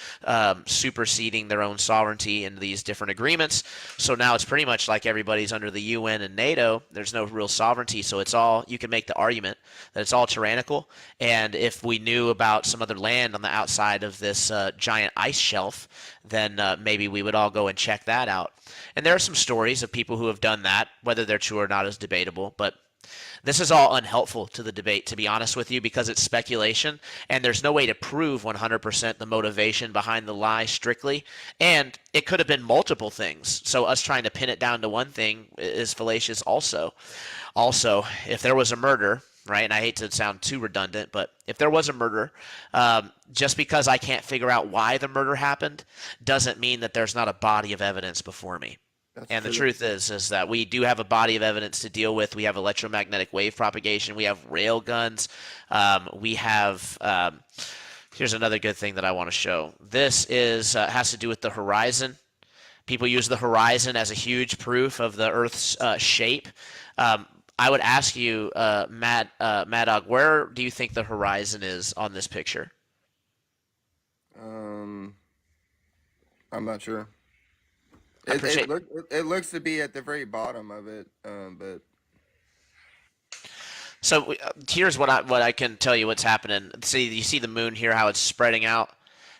superseding their own sovereignty in these different agreements. So now it's pretty much like everybody's under the UN and NATO. There's no real sovereignty, so it's all. You can make the argument that it's all tyrannical. And if we knew about some other land on the outside of this giant ice shelf, then maybe we would all go and check that out. And there are some stories of people who have done that. Whether they're true or not is debatable, but this is all unhelpful to the debate, to be honest with you, because it's speculation, and there's no way to prove 100% the motivation behind the lie strictly, and it could have been multiple things. So us trying to pin it down to one thing is fallacious also. Also, if there was a murder, right, and I hate to sound too redundant, but if there was a murder, just because I can't figure out why the murder happened doesn't mean that there's not a body of evidence before me. And the truth is that we do have a body of evidence to deal with. We have electromagnetic wave propagation. We have rail guns. We have here's another good thing that I want to show. This is has to do with the horizon. People use the horizon as a huge proof of the Earth's shape. I would ask you, Mad Dog, where do you think the horizon is on this picture? I'm not sure. It looks to be at the very bottom of it, but so here's what I can tell you what's happening. See, you see the moon here, how it's spreading out.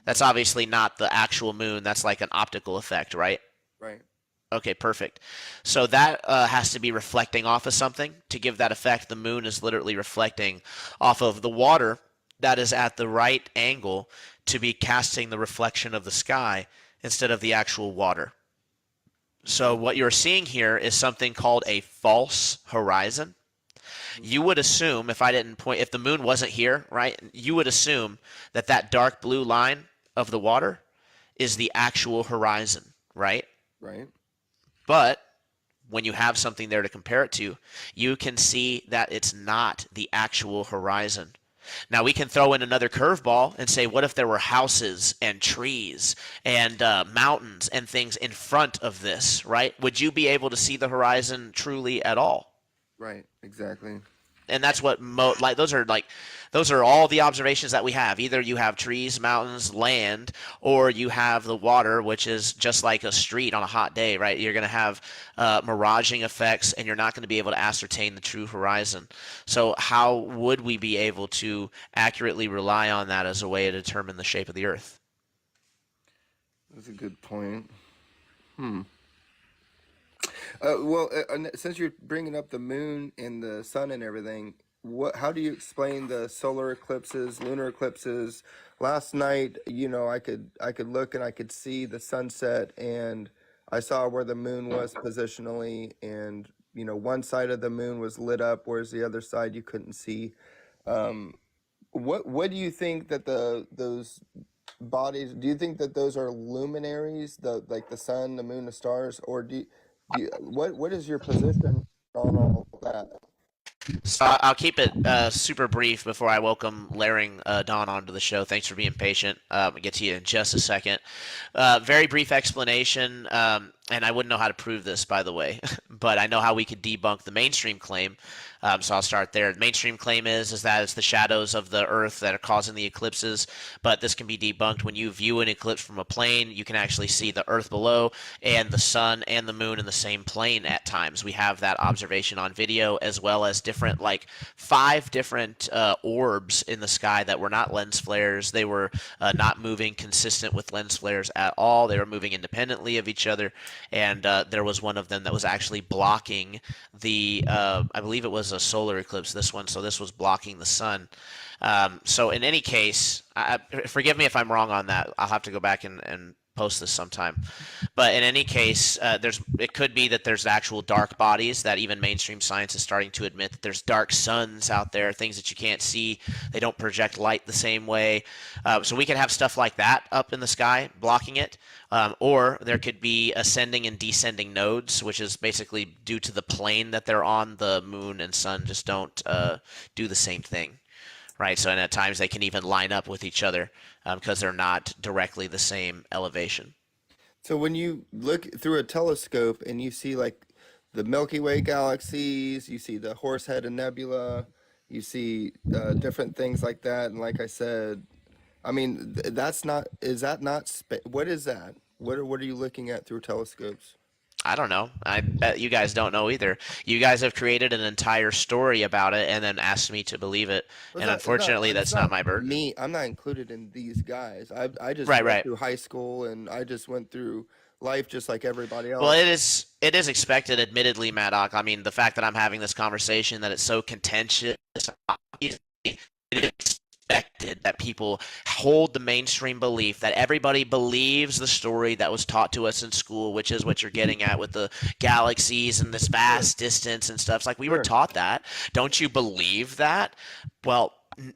That's obviously not the actual moon. That's like an optical effect, right? right. Okay, perfect. So that has to be reflecting off of something to give that effect. The moon is literally reflecting off of the water that is at the right angle to be casting the reflection of the sky instead of the actual water. So what you're seeing here is something called a false horizon. You would assume, if the moon wasn't here, right, you would assume that that dark blue line of the water is the actual horizon, right? Right. But when you have something there to compare it to, you can see that it's not the actual horizon. Now we can throw in another curveball and say, what if there were houses and trees and mountains and things in front of this, right? Would you be able to see the horizon truly at all? Right. Exactly. And that's what those are all the observations that we have. Either you have trees, mountains, land, or you have the water, which is just like a street on a hot day, right? You're going to have miraging effects, and you're not going to be able to ascertain the true horizon. So how would we be able to accurately rely on that as a way to determine the shape of the Earth? That's a good point. Since you're bringing up the moon and the sun and everything, how do you explain the solar eclipses, lunar eclipses? Last night, I could look and I could see the sunset, and I saw where the moon was positionally, and one side of the moon was lit up, whereas the other side you couldn't see. Um, what do you think that those bodies? Do you think that those are luminaries, like the sun, the moon, the stars, or what is your position on all that? So I'll keep it super brief before I welcome Laring Don onto the show. Thanks for being patient. I'll get to you in just a second. Very brief explanation, and I wouldn't know how to prove this, by the way, but I know how we could debunk the mainstream claim. So I'll start there. The mainstream claim is that it's the shadows of the Earth that are causing the eclipses, but this can be debunked. When you view an eclipse from a plane, you can actually see the Earth below and the sun and the moon in the same plane at times. We have that observation on video, as well as different, like 5 different orbs in the sky that were not lens flares. They were not moving consistent with lens flares at all. They were moving independently of each other, and there was one of them that was actually blocking the, I believe it was a solar eclipse, this one, so this was blocking the sun. So in any case, forgive me if I'm wrong on that. I'll have to go back and post this sometime. But in any case, it could be that there's actual dark bodies, that even mainstream science is starting to admit that there's dark suns out there, things that you can't see. They don't project light the same way. So we could have stuff like that up in the sky blocking it. Or there could be ascending and descending nodes, which is basically due to the plane that they're on. The moon and sun just don't do the same thing, right? So, and at times they can even line up with each other because they're not directly the same elevation. So when you look through a telescope and you see like the Milky Way galaxies, you see the Horsehead Nebula, you see different things like that, and like I said, I mean, that's not, is that not, what is that? What are you looking at through telescopes? I don't know. I bet you guys don't know either. You guys have created an entire story about it and then asked me to believe it. Well, And unfortunately, it's that's not not my burden. me. I'm not included in these guys. I just Right, went right. through high school and I just went through life just like everybody Well, else. it is expected, admittedly, Maddox. I mean, the fact that I'm having this conversation, that it's so contentious, obviously, it is expected that people hold the mainstream belief that everybody believes the story that was taught to us in school, which is what you're getting at with the galaxies and this Sure, vast distance and stuff. It's like we were sure. taught that. Don't you believe that? Well,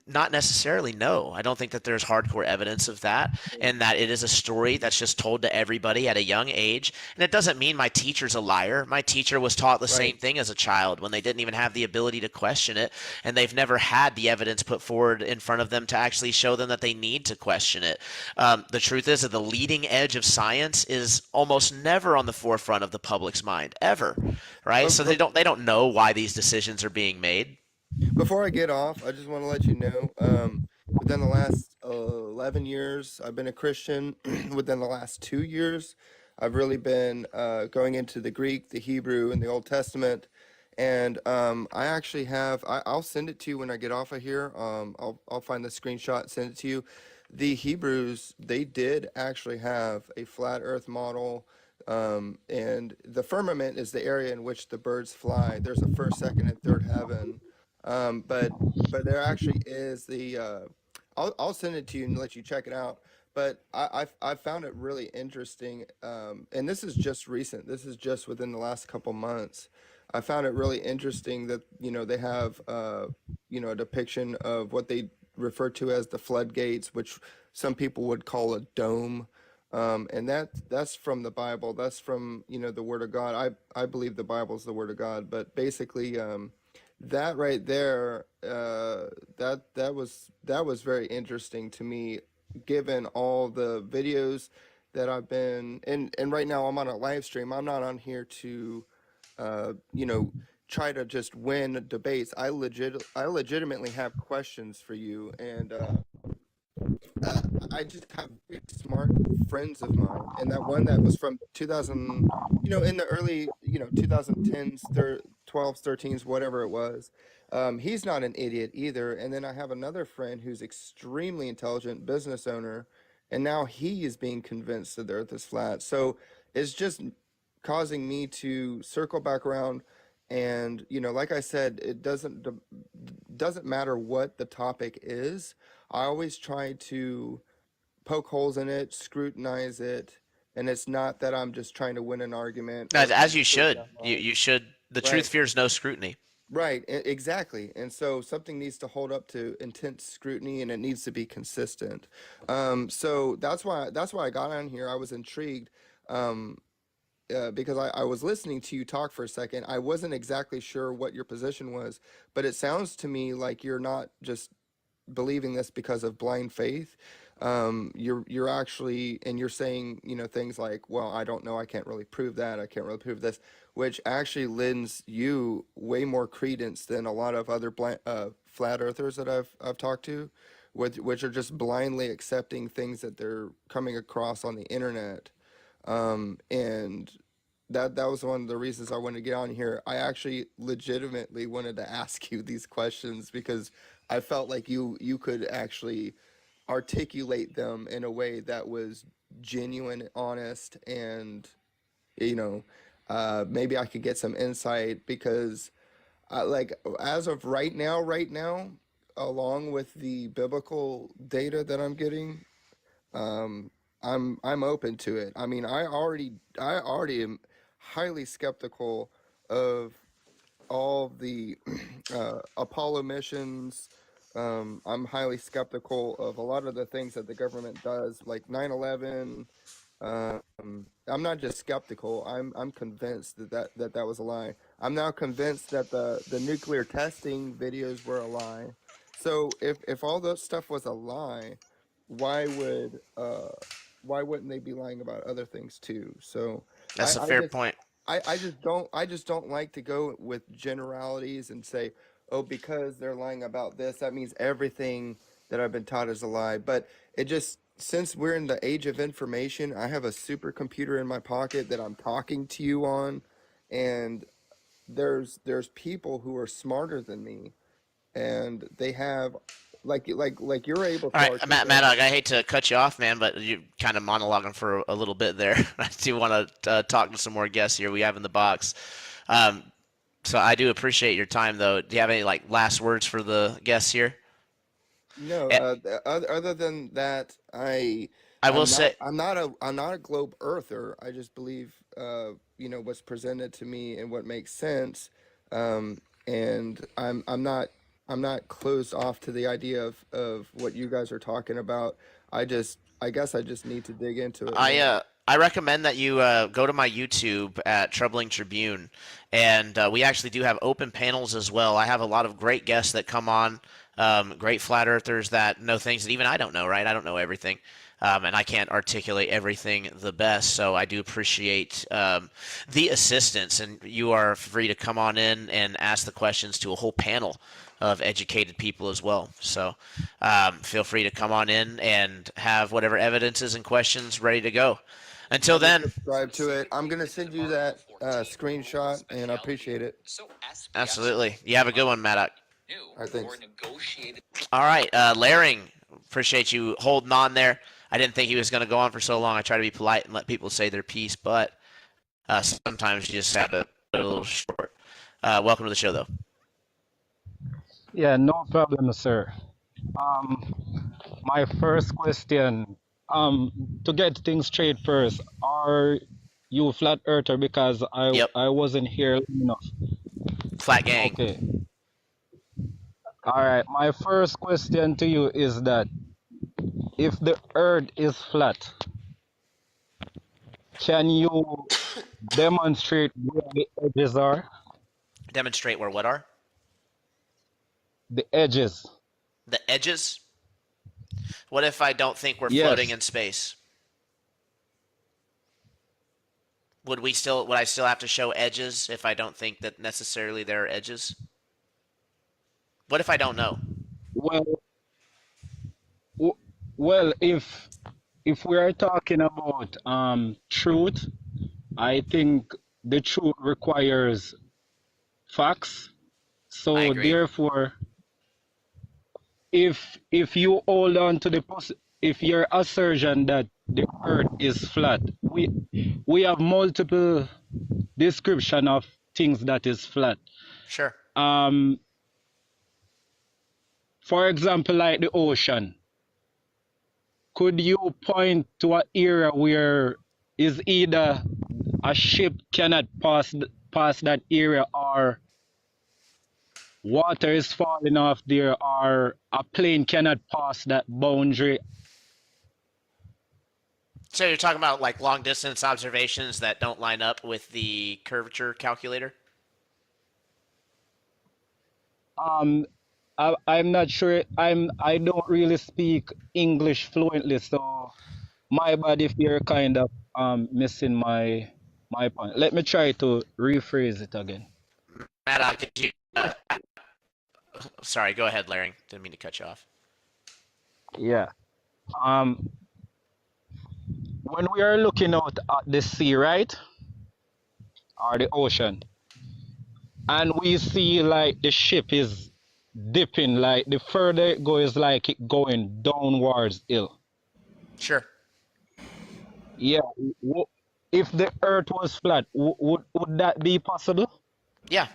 not necessarily, no. I don't think that there's hardcore evidence of that, and that it is a story that's just told to everybody at a young age. And it doesn't mean my teacher's a liar. My teacher was taught the Right. same thing as a child when they didn't even have the ability to question it, and they've never had the evidence put forward in front of them to actually show them that they need to question it. The truth is that the leading edge of science is almost never on the forefront of the public's mind, ever, right? But, So but they don't know why these decisions are being made. before I get off, I just want to let you know, within the last 11 years, I've been a Christian. Within the last 2 years, I've really been going into the Greek, the Hebrew, and the Old Testament. And I actually have, I'll send it to you when I get off of here. I'll find the screenshot, send it to you. The Hebrews, they did actually have a flat earth model. And the firmament is the area in which the birds fly. There's a first, second, and third heaven. But there actually is I'll send it to you and let you check it out. But I found it really interesting, and this is just recent. This is just within the last couple months. I found it really interesting that they have a depiction of what they refer to as the floodgates, which some people would call a dome. And that's from the Bible. That's from, the Word of God. I believe the Bible's the Word of God. But basically, that right there, that was very interesting to me, given all the videos that I've been and right now I'm on a live stream. I'm not on here to, uh, you know, try to just win debates. I legitimately have questions for you, and uh, I just have big smart friends of mine, and that one that was from 2000, in the early, 2010s, 12s, 13s, whatever it was. He's not an idiot either. And then I have another friend who's extremely intelligent business owner, and now he is being convinced that the Earth is flat. So it's just causing me to circle back around. And like I said, it doesn't matter what the topic is. I always try to poke holes in it, scrutinize it, and it's not that I'm just trying to win an argument or As trying to you prove should. that I'm You right. you should. The truth Right, fears no scrutiny. right, exactly. And so something needs to hold up to intense scrutiny, and it needs to be consistent. So that's why I got on here. I was intrigued. Um, because I was listening to you talk for a second. I wasn't exactly sure what your position was, but it sounds to me like you're not just believing this because of blind faith. You're actually, and you're saying, things like, well, I don't know, I can't really prove that, I can't really prove this, which actually lends you way more credence than a lot of other flat earthers that I've talked to, which are just blindly accepting things that they're coming across on the internet. And that was one of the reasons I wanted to get on here. I actually legitimately wanted to ask you these questions because I felt like you could actually articulate them in a way that was genuine, honest, and you know, maybe I could get some insight because, like, as of right now, along with the biblical data that I'm getting, um, I'm open to it. I mean, I already am highly skeptical of all the Apollo missions. I'm highly skeptical of a lot of the things that the government does, like 9/11. I'm not just skeptical. I'm convinced that was a lie. I'm now convinced that the nuclear testing videos were a lie. So if all that stuff was a lie, why would why wouldn't they be lying about other things too? So I That's a I fair just point. I just don't like to go with generalities and say, oh, because they're lying about this, that means everything that I've been taught is a lie. But it just, since we're in the age of information, I have a supercomputer in my pocket that I'm talking to you on, and there's people who are smarter than me, and they have, like you're able All to right, articulate. Maddox, I hate to cut you off, man, but you kind of monologuing for a little bit there. I do want to talk to some more guests here we have in the box. Um, so I do appreciate your time, though. Do you have any like last words for the guests here? No, Eh, other than that, I will I'm not say, I'm not a globe earther. I just believe what's presented to me and what makes sense. And I'm not closed off to the idea of what you guys are talking about. I guess I just need to dig into it I more. uh, I recommend that you go to my YouTube at Troubling Tribune, and we actually do have open panels as well. I have a lot of great guests that come on, great flat earthers that know things that even I don't know. Right, I don't know everything, and I can't articulate everything the best. So I do appreciate the assistance, and you are free to come on in and ask the questions to a whole panel of educated people as well. So feel free to come on in and have whatever evidences and questions ready to go. I Until will then, subscribe to it. I'm gonna send you that screenshot, and I appreciate it. absolutely. You have a good one, Maddox. All right, thanks. All right, Laring, appreciate you holding on there. I didn't think he was going to go on for so long. I try to be polite and let people say their piece, but sometimes you just have to put it a little short. Welcome to the show, though. Yeah, no problem, sir. My first question, to get things straight first, are you flat earther? Because I Yep, I wasn't here long enough. flat gang. Okay. All right. My first question to you is that if the earth is flat, Can you demonstrate where the edges are? Demonstrate where what are? The edges. The edges? What if I don't think we're floating Yes. in space? Would I still have to show edges if I don't think that necessarily there are edges? What if I don't know? Well, w- well, if we are talking about truth, I think the truth requires facts. I So agree. therefore, if you hold on to if your assertion that the earth is flat, we have multiple description of things that is flat. Sure. Um, for example, like the ocean. Could you point to an area where is either a ship cannot pass that area, or water is falling off there, or a plane cannot pass that boundary? So you're talking about like long distance observations that don't line up with the curvature calculator? Um, I'm not sure. I don't really speak English fluently, so my bad if you're kind of missing my point. Let me try to rephrase it again. Matt, could you? Sorry, go ahead, Larry. Didn't mean to cut you off. Yeah. Um, when we are looking out at the sea, right, or the ocean, and we see like the ship is dipping, like the further it goes, like it going downwards hill. Sure. Yeah. If the earth was flat, would that be possible? Yeah.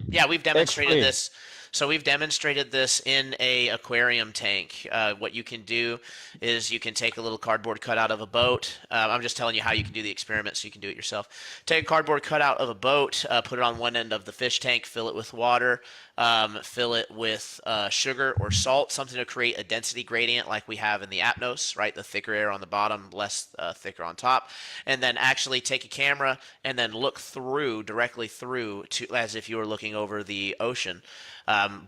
Yeah, we've demonstrated Explain. this. So we've demonstrated this in a aquarium tank. What you can do is you can take a little cardboard cutout of a boat. I'm just telling you how you can do the experiment so you can do it yourself. Take a cardboard cutout of a boat, put it on one end of the fish tank, fill it with water, fill it with sugar or salt, something to create a density gradient like we have in the Apnos, right? The thicker air on the bottom, less thicker on top. And then actually take a camera and then look through, directly through, to as if you were looking over the ocean.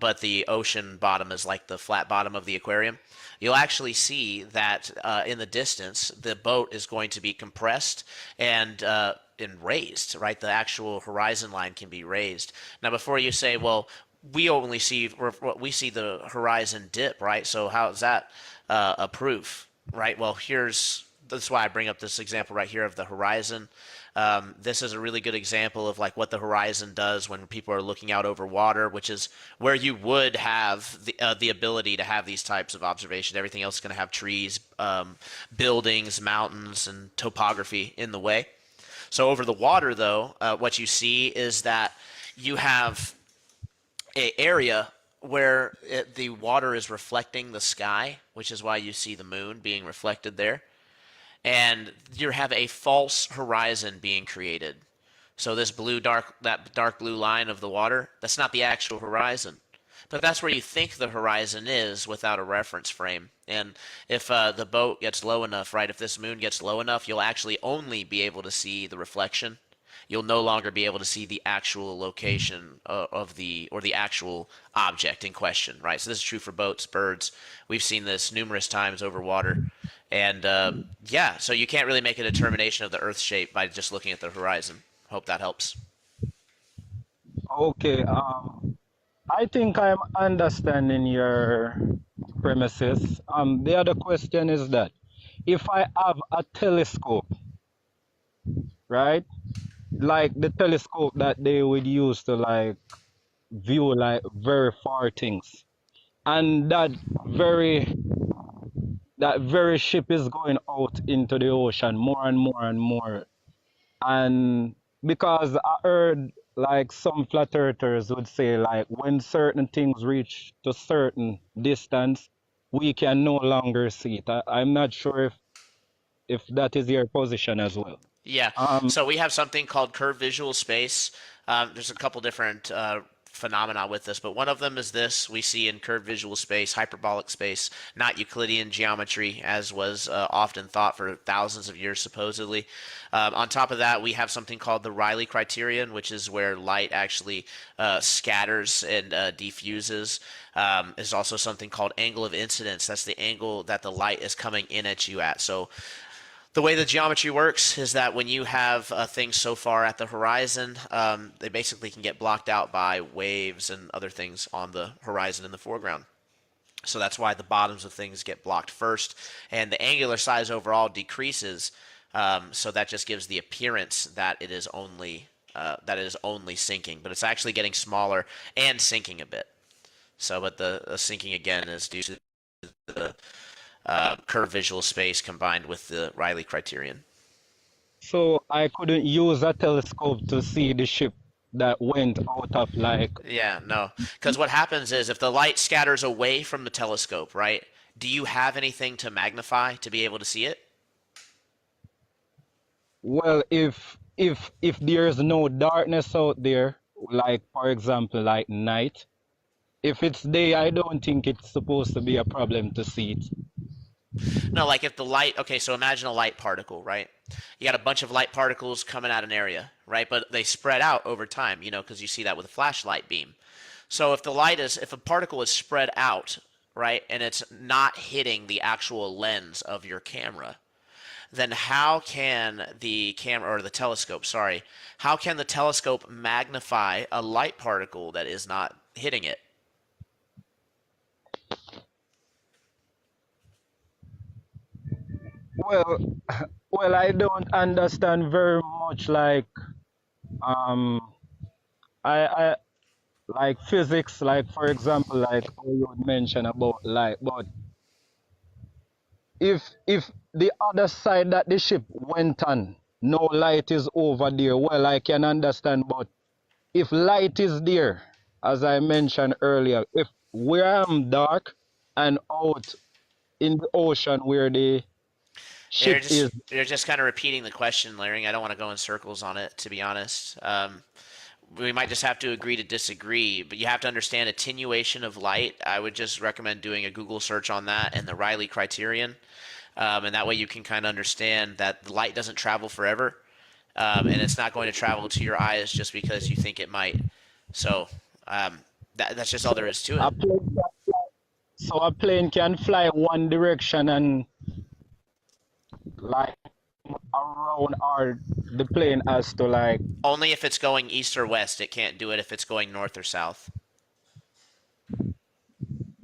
But the ocean bottom is like the flat bottom of the aquarium. You'll actually see that in the distance, the boat is going to be compressed and raised, right? The actual horizon line can be raised. Now, before you say, well, we see the horizon dip, right? So how is that a proof, right? Well, that's why I bring up this example right here of the horizon. This is a really good example of like what the horizon does when people are looking out over water, which is where you would have the ability to have these types of observation. Everything else is going to have trees, buildings, mountains, and topography in the way. So over the water, though, what you see is that you have a area where the water is reflecting the sky, which is why you see the moon being reflected there, and you have a false horizon being created. So that dark blue line of the water, that's not the actual horizon. But that's where you think the horizon is without a reference frame. And if the boat gets low enough, right, if this moon gets low enough, you'll actually only be able to see the reflection. You'll no longer be able to see the actual location of the actual object in question, right? So this is true for boats, birds. We've seen this numerous times over water. And yeah, so you can't really make a determination of the Earth's shape by just looking at the horizon. Hope that helps. Okay. I think I'm understanding your premises. The other question is that if I have a telescope, right? Like the telescope that they would use to like view like very far things, and very that very ship is going out into the ocean more and more and more. And because I heard like some flat earthers would say like when certain things reach to certain distance, we can no longer see it. I'm not sure if that is your position as well. Yeah. Um, So we have something called curved visual space. There's a couple different phenomena with this, but one of them is this we see in curved visual space, hyperbolic space, not Euclidean geometry, as was often thought for thousands of years, supposedly. On top of that, we have something called the Rayleigh criterion, which is where light actually scatters and diffuses. There's also something called angle of incidence. That's the angle that the light is coming in at you at. So the way the geometry works is that when you have things so far at the horizon, they basically can get blocked out by waves and other things on the horizon in the foreground. So that's why the bottoms of things get blocked first, and the angular size overall decreases. So that just gives the appearance that it is only sinking, but it's actually getting smaller and sinking a bit. So, but the sinking again is due to the curved visual space combined with the Rayleigh criterion. So I couldn't use a telescope to see the ship that went out of like. Yeah, no. Because what happens is if the light scatters away from the telescope, right? Do you have anything to magnify to be able to see it? Well, if there's no darkness out there, like for example, like night, if it's day, I don't think it's supposed to be a problem to see it. No, like if the light, okay, so imagine a light particle, right? You got a bunch of light particles coming at an area, right? But they spread out over time, because you see that with a flashlight beam. So if a particle is spread out, right, and it's not hitting the actual lens of your camera, then how can the camera, or the telescope, sorry, how can the telescope magnify a light particle that is not hitting it? Well, well, I don't understand very much like um I like physics, like for example, like how you would mention about light, but if the other side that the ship went on, no light is over there, well, I can understand, but if light is there, as I mentioned earlier, if where I'm dark and out in the ocean where the You're ship just is, you're just kind of repeating the question, Larry. I don't want to go in circles on it, to be honest. We might just have to agree to disagree, but you have to understand attenuation of light. I would just recommend doing a Google search on that and the Rayleigh criterion, and that way you can kind of understand that the light doesn't travel forever, and it's not going to travel to your eyes just because you think it might. So that's just all there is to it. a plane can fly, so a plane can fly one direction and like around, or the plane has to like. Only if it's going east or west. It can't do it if it's going north or south.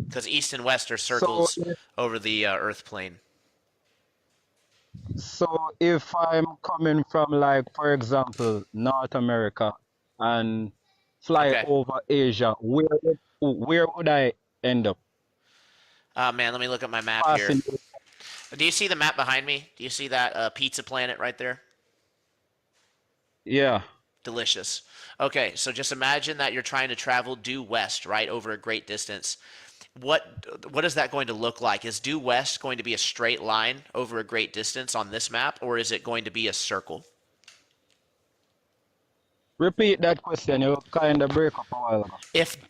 Because east and west are So circles over the Earth plane. so if I'm coming from like for example North America and fly Okay. over Asia, where would I end up? Man, let me look at my map here. Passing. Do you see the map behind me? Do you see that pizza planet right there? Yeah. Delicious. Okay, so just imagine that you're trying to travel due west, right, over a great distance. What is that going to look like? Is due west going to be a straight line over a great distance on this map, or is it going to be a circle? Repeat that question. You kind of break up a while ago.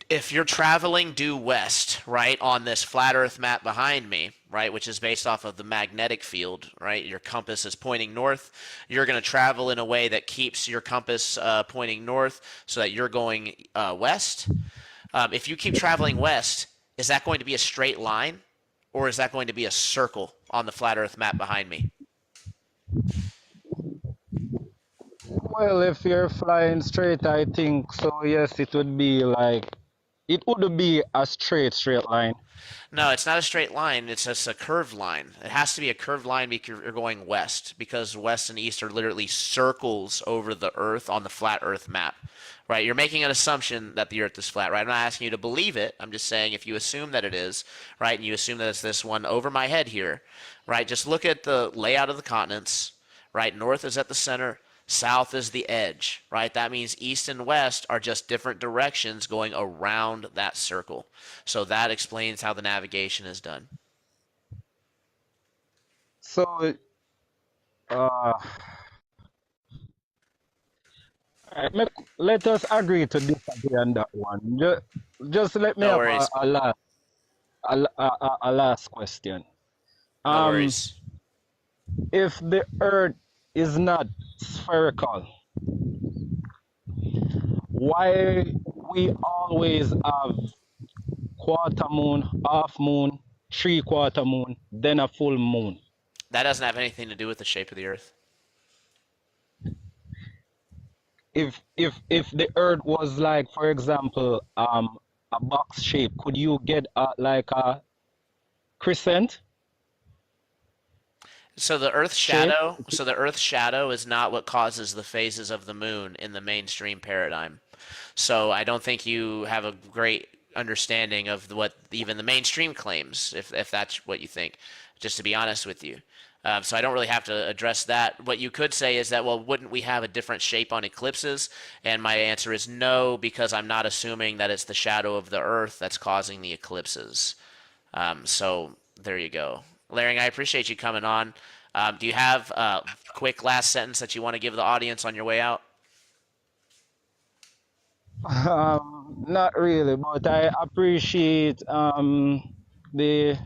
If you're traveling due west, right, on this flat Earth map behind me, right, which is based off of the magnetic field, right, your compass is pointing north. You're going to travel in a way that keeps your compass pointing north, so that you're going west. If you keep traveling west, is that going to be a straight line, or is that going to be a circle on the flat Earth map behind me? Well, if you're flying straight, I think so. Yes, it would be like it would be a straight line. No, it's not a straight line. It's just a curved line. It has to be a curved line because you're going west, because west and east are literally circles over the Earth on the flat Earth map, right? You're making an assumption that the Earth is flat, right? I'm not asking you to believe it. I'm just saying if you assume that it is, right, and you assume that it's this one over my head here, right? Just look at the layout of the continents, right? North is at the center. South is the edge, right? That means east and west are just different directions going around that circle. So that explains how the navigation is done. So, uh, Alright, let us agree to disagree on that one. Just let me No have worries. a last question. No Um, worries. if the Earth is not spherical, why we always have quarter moon, half moon, three-quarter moon, then a full moon? That doesn't have anything to do with the shape of the Earth. If the Earth was like, for example, a box shape, could you get like a crescent shape? So the Earth's shadow is not what causes the phases of the moon in the mainstream paradigm. So I don't think you have a great understanding of what even the mainstream claims, if that's what you think, just to be honest with you. So I don't really have to address that. What you could say is that, well, wouldn't we have a different shape on eclipses? And my answer is no, because I'm not assuming that it's the shadow of the Earth that's causing the eclipses. So there you go. Larry, I appreciate you coming on. Do you have a quick last sentence that you want to give the audience on your way out? Not really, but I appreciate the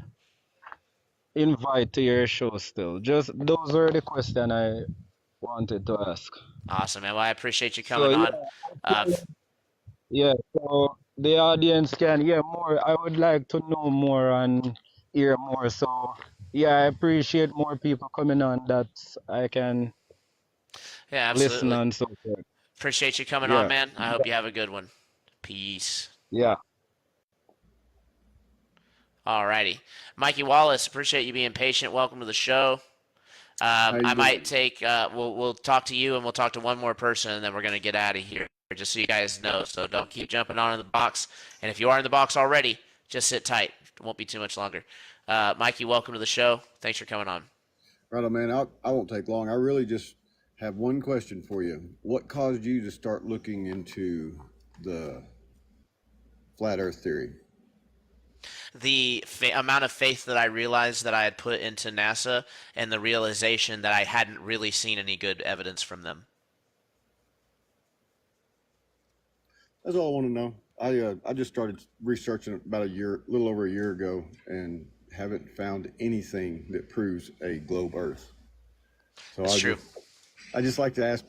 invite to your show still. Just those were the questions I wanted to ask. Awesome, man. Well, I appreciate you So coming on. Uh, yeah, so the audience can hear more. I would like to know more and hear more. So yeah, I appreciate more people coming on that I can yeah, listen absolutely. and so forth. Appreciate you coming on, Yeah, man. I hope you have a good one. Peace. yeah. Alrighty. Mikey Wallace, appreciate you being patient. Welcome to the show. How you I might doing? take, we'll talk to you and we'll talk to one more person and then we're going to get out of here, just so you guys know. So don't keep jumping on in the box. And if you are in the box already, just sit tight. It won't be too much longer. Mikey, welcome to the show. Thanks for coming on. Right on, man. I won't take long. I really just have one question for you. What caused you to start looking into the flat Earth theory? The amount of faith that I realized that I had put into NASA and the realization that I hadn't really seen any good evidence from them. That's all I want to know. I just started researching about little over a year ago, and haven't found anything that proves a globe Earth. So It's true. I just like to ask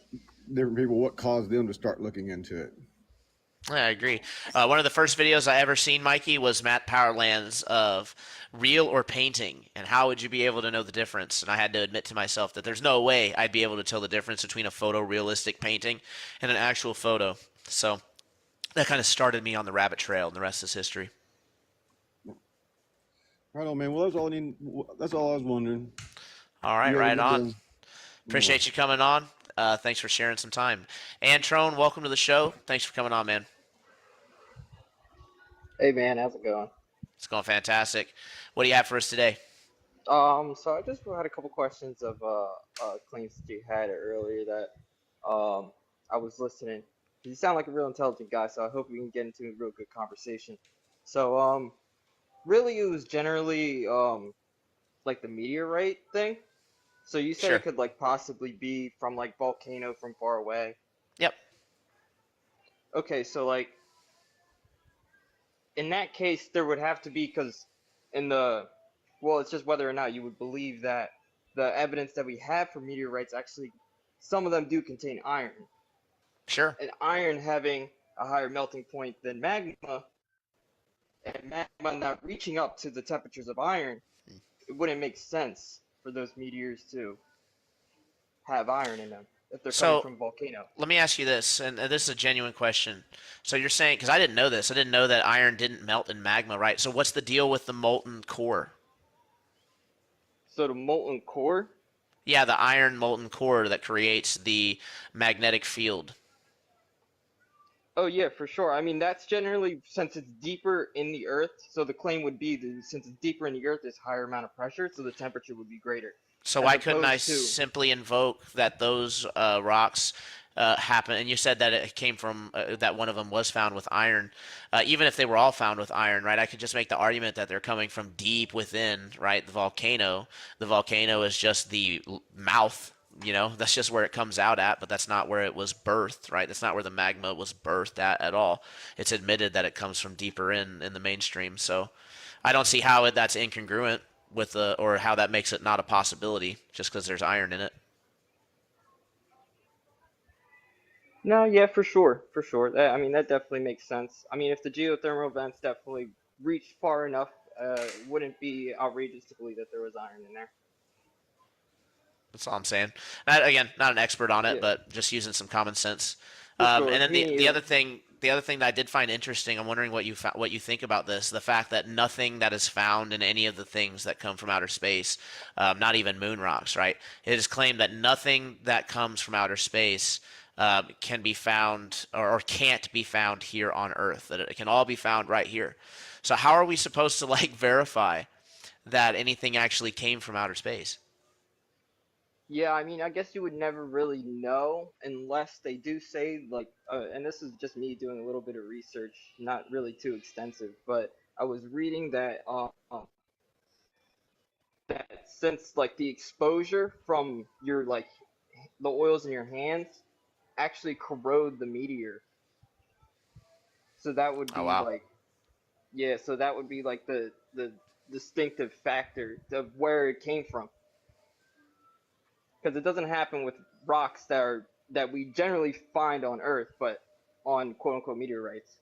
different people what caused them to start looking into it. Yeah, I agree. One of the first videos I ever seen, Mikey, was Matt Powerland's of real or painting, and how would you be able to know the difference? And I had to admit to myself that there's no way I'd be able to tell the difference between a photorealistic painting and an actual photo. So that kind of started me on the rabbit trail, and the rest is history. Right on, man. Well, that's all I was wondering. All right, You have a right good on. day. Bye. Appreciate you coming on. Thanks for sharing some time. Antrone, welcome to the show. Thanks for coming on, man. Hey man, how's it going? It's going fantastic. What do you have for us today? So I just had a couple questions of claims that you had earlier that I was listening. You sound like a real intelligent guy, so I hope we can get into a real good conversation. So really it was generally like the meteorite thing. So you said Sure. it could like possibly be from like volcano from far away. Yep. Okay, so like in that case, there would have to be because in the well, it's just whether or not you would believe that the evidence that we have for meteorites actually some of them do contain iron, Sure. and iron having a higher melting point than magma, and magma not reaching up to the temperatures of iron, it wouldn't make sense for those meteors to have iron in them if they're coming So from a volcano. let me ask you this, and this is a genuine question. So you're saying, because I didn't know this, I didn't know that iron didn't melt in magma, right? So what's the deal with the molten core? So the molten core. Yeah, the iron molten core that creates the magnetic field. Oh yeah, for sure. I mean, that's generally since it's deeper in the earth. So the claim would be that since it's deeper in the earth, there's higher amount of pressure, so the temperature would be greater, So as why couldn't I opposed to. simply invoke that those rocks happen? And you said that it came from that one of them was found with iron. Even if they were all found with iron, right? I could just make the argument that they're coming from deep within, right? The volcano. The volcano is just the mouth, That's just where it comes out at, but that's not where it was birthed, right? That's not where the magma was birthed at all. It's admitted that it comes from deeper in the mainstream. So I don't see how that's incongruent with or how that makes it not a possibility just because there's iron in it. No, yeah, for sure, for sure. I mean, that definitely makes sense. I mean, if the geothermal vents definitely reached far enough, it wouldn't be outrageous to believe that there was iron in there. That's all I'm saying. Again, not an expert on it, Yeah, but just using some common sense. for And sure. then Me the neither. other thing that I did find interesting, I'm wondering what you think about this. The fact that nothing that is found in any of the things that come from outer space, not even moon rocks, right? It is claimed that nothing that comes from outer space can be found or can't be found here on Earth. That it can all be found right here. So how are we supposed to like verify that anything actually came from outer space? Yeah, I mean, I guess you would never really know unless they do say like, and this is just me doing a little bit of research, not really too extensive, but I was reading that since like the exposure from your like the oils in your hands actually corrode the meteor, so that would Oh be wow. like, yeah, so that would be like the distinctive factor of where it came from, because it doesn't happen with rocks that we generally find on Earth, but on quote unquote meteorites.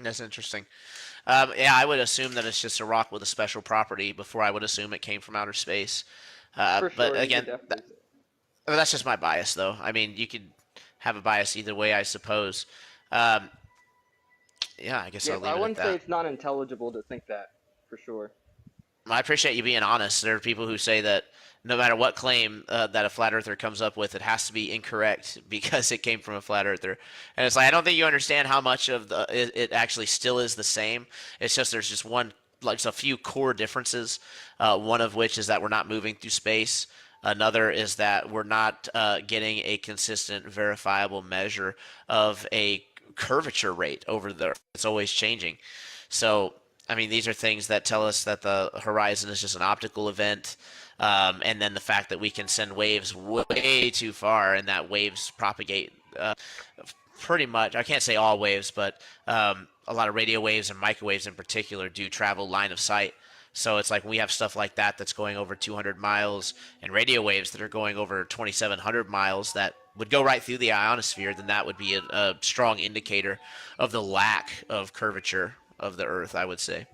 That's interesting. Yeah, I would assume that it's just a rock with a special property before I would assume it came from outer space. For But sure, you could again, definitely say. that's just my bias, though. I mean, you could have a bias either way, I suppose. Um, yeah, I guess Yeah, I'll but I leave it at wouldn't say that. it's not intelligible to think that, for sure. I appreciate you being honest. There are people who say that no matter what claim that a flat earther comes up with, it has to be incorrect because it came from a flat earther. And it's like I don't think you understand how much of it actually still is the same. It's just there's just just a few core differences. One of which is that we're not moving through space. Another is that we're not getting a consistent, verifiable measure of a curvature rate over the Earth. It's always changing. So I mean, these are things that tell us that the horizon is just an optical event, and then the fact that we can send waves way too far, and that waves propagate pretty much. I can't say all waves, but a lot of radio waves and microwaves in particular do travel line of sight. So it's like we have stuff like that that's going over 200 miles, and radio waves that are going over 2,700 miles that would go right through the ionosphere. Then that would be a strong indicator of the lack of curvature of the Earth, I would say.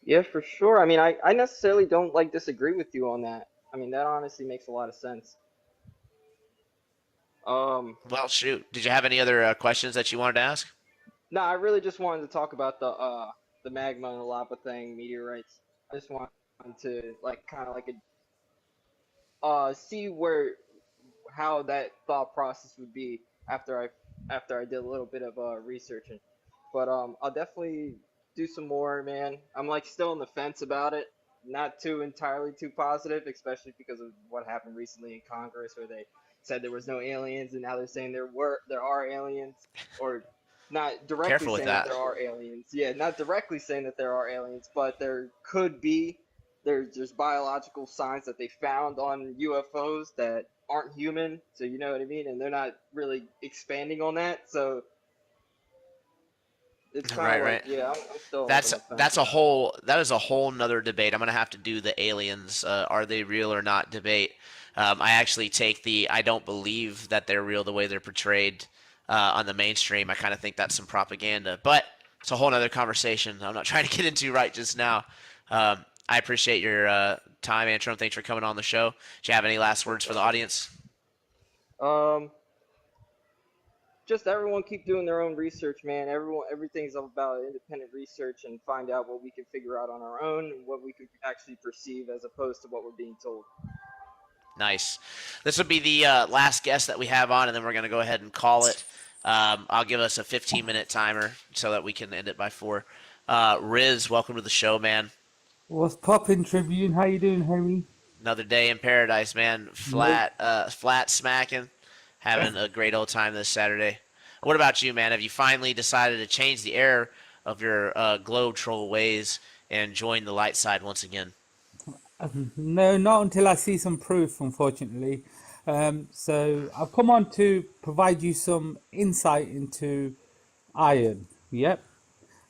Yeah, for sure. I mean, I necessarily don't like disagree with you on that. I mean, that honestly makes a lot of sense. Um, Well, shoot. Did you have any other questions that you wanted to ask? no, I really just wanted to talk about the magma and the lava thing, meteorites. I just wanted to like kind of like see where how that thought process would be after I did a little bit of researching. But I'll definitely do some more, man. I'm like still on the fence about it. Not too entirely too positive, especially because of what happened recently in Congress where they said there was no aliens and now they're saying there are aliens, or not directly Careful with saying that that. there are aliens. Yeah, not directly saying that there are aliens, but there could be. There's biological signs that they found on UFOs that aren't human, so you know what I mean, and they're not really expanding on that, so it's kind of Right, like, right. yeah, I'm still like on That's the fence a about it. whole that is a whole nother debate. I'm gonna have to do the aliens, are they real or not debate. I actually take the I don't believe that they're real the way they're portrayed on the mainstream. I kind of think that's some propaganda, but it's a whole nother conversation. I'm not trying to get into right just now. I appreciate your time, Antrim. Thanks for coming on the show. Do you have any last No words for the problem. audience? Um, just everyone keep doing their own research, man. Everything's about independent research and find out what we can figure out on our own and what we can actually perceive as opposed to what we're being told. Nice. This will be the last guest that we have on, and then we're going to go ahead and call it. I'll give us a 15-minute timer so that we can end it by 4. Riz, welcome to the show, man. What's poppin', Tribune? How you doing, homie? Another day in paradise, man. Nope. Flat smacking. Having a great old time this Saturday. What about you, man? Have you finally decided to change the air of your globe troll ways and join the light side once again? No, not until I see some proof, unfortunately. So I've come on to provide you some insight into iron. Yep.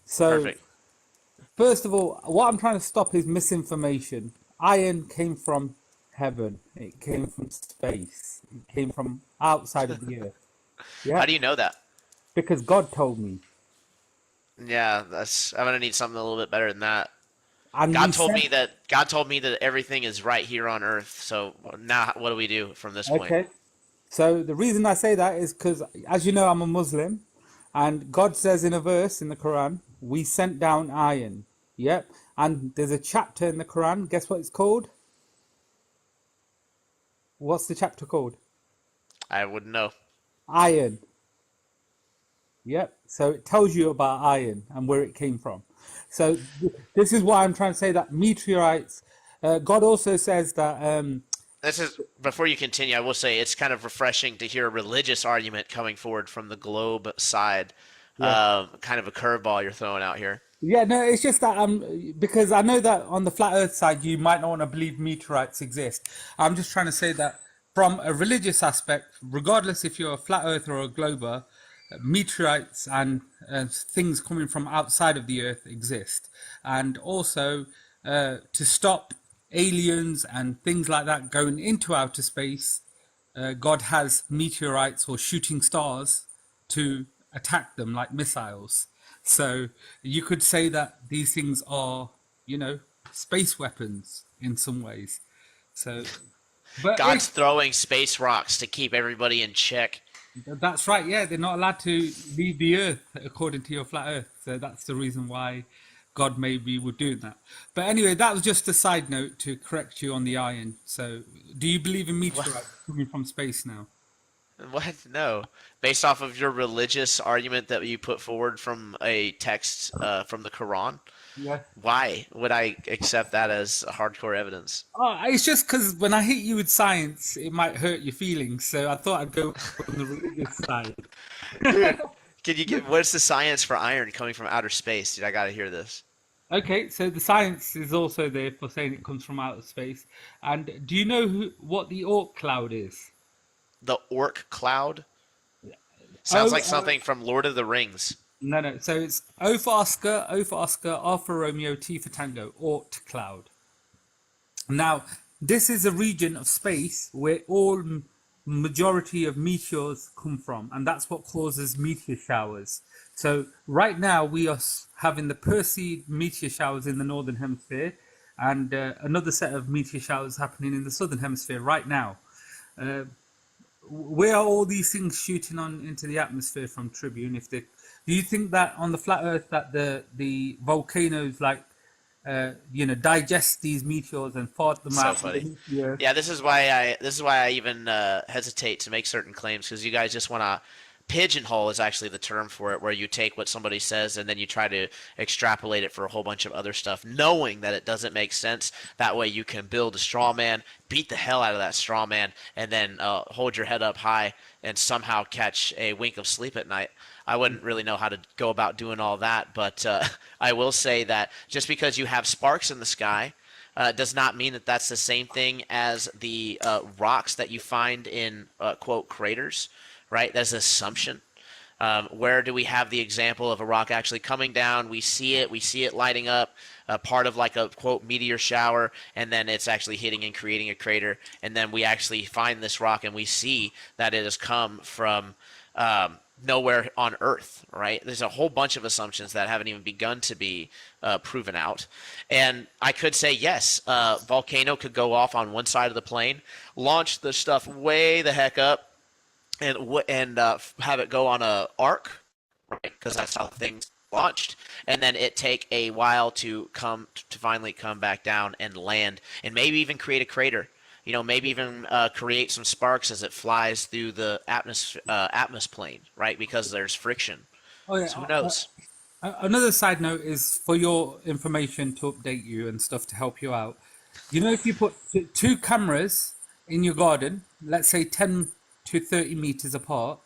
So Perfect. first of all, what I'm trying to stop is misinformation. Iron came from heaven. It came from space. It came from outside of the earth. How Yep. do you know that? Because God told me. Yeah, that's. I'm gonna need something a little bit better than that. And we God told me that everything is right here on earth. So now, what do we do from this point? okay. So the reason I say that is because, as you know, I'm a Muslim, and God says in a verse in the Quran, "We sent down iron." Yep. And there's a chapter in the Quran. Guess what it's called? What's the chapter called? I wouldn't know. Iron. Yep. So it tells you about iron and where it came from. So this is why I'm trying to say that meteorites. God also says that. This is before you continue. I will say it's kind of refreshing to hear a religious argument coming forward from the globe side. Yeah. Kind of a curveball you're throwing out here. Yeah, no, it's just that because I know that on the flat Earth side you might not want to believe meteorites exist. I'm just trying to say that from a religious aspect, regardless if you're a flat Earther or a glober, meteorites and things coming from outside of the Earth exist, and also to stop aliens and things like that going into outer space, God has meteorites or shooting stars to attack them like missiles. So you could say that these things are, space weapons in some ways. So, but God's throwing space rocks to keep everybody in check. that's right. Yeah, they're not allowed to leave the Earth according to your flat Earth. So that's the reason why God maybe would do that. But anyway, that was just a side note to correct you on the iron. So, do you believe in What? meteorites coming from space now? What? No. Based off of your religious argument that you put forward from a text from the Quran, Yeah. why would I accept that as hardcore evidence? Oh, it's just because when I hit you with science, it might hurt your feelings. So I thought I'd go on the religious side. Dude, can you get what's the science for iron coming from outer space? Dude, I gotta hear this. Okay, so the science is also there for saying it comes from outer space. And do you know what the Oort cloud is? The orc cloud sounds Oh, like something from Lord of the Rings. no, no. So it's O for Oscar, R for Romeo, T for Tango, Oort cloud. Now, this is a region of space where all majority of meteors come from, and that's what causes meteor showers. So right now we are having the Perseid meteor showers in the northern hemisphere, and another set of meteor showers happening in the southern hemisphere right now. Uh, where are all these things shooting on into the atmosphere from Tribune? If they, do you think that on the flat Earth that the volcanoes like digest these meteors and fart them So out funny. underneath the Earth? Yeah, this is why I even hesitate to make certain claims because you guys just want to pigeonhole is actually the term for it, where you take what somebody says and then you try to extrapolate it for a whole bunch of other stuff, knowing that it doesn't make sense. That way you can build a straw man, beat the hell out of that straw man, and then hold your head up high and somehow catch a wink of sleep at night. I wouldn't really know how to go about doing all that, but I will say that just because you have sparks in the sky does not mean that that's the same thing as the rocks that you find in quote craters, right? That's an assumption. Where do we have the example of a rock actually coming down? We see it lighting up, part of like a quote meteor shower, and then it's actually hitting and creating a crater, and then we actually find this rock and we see that it has come from nowhere on Earth, right? There's a whole bunch of assumptions that haven't even begun to be proven out. And I could say, yes, volcano could go off on one side of the plane, launch the stuff way the heck up, and have it go on a arc, right? Because that's how things launched, and then it take a while to finally come back down and land, and maybe even create a crater. Maybe even create some sparks as it flies through the atmos plane, right? Because there's friction. Oh yeah. So who knows? Another side note is for your information to update you and stuff to help you out. If you put two cameras in your garden, let's say 10 to 30 meters apart,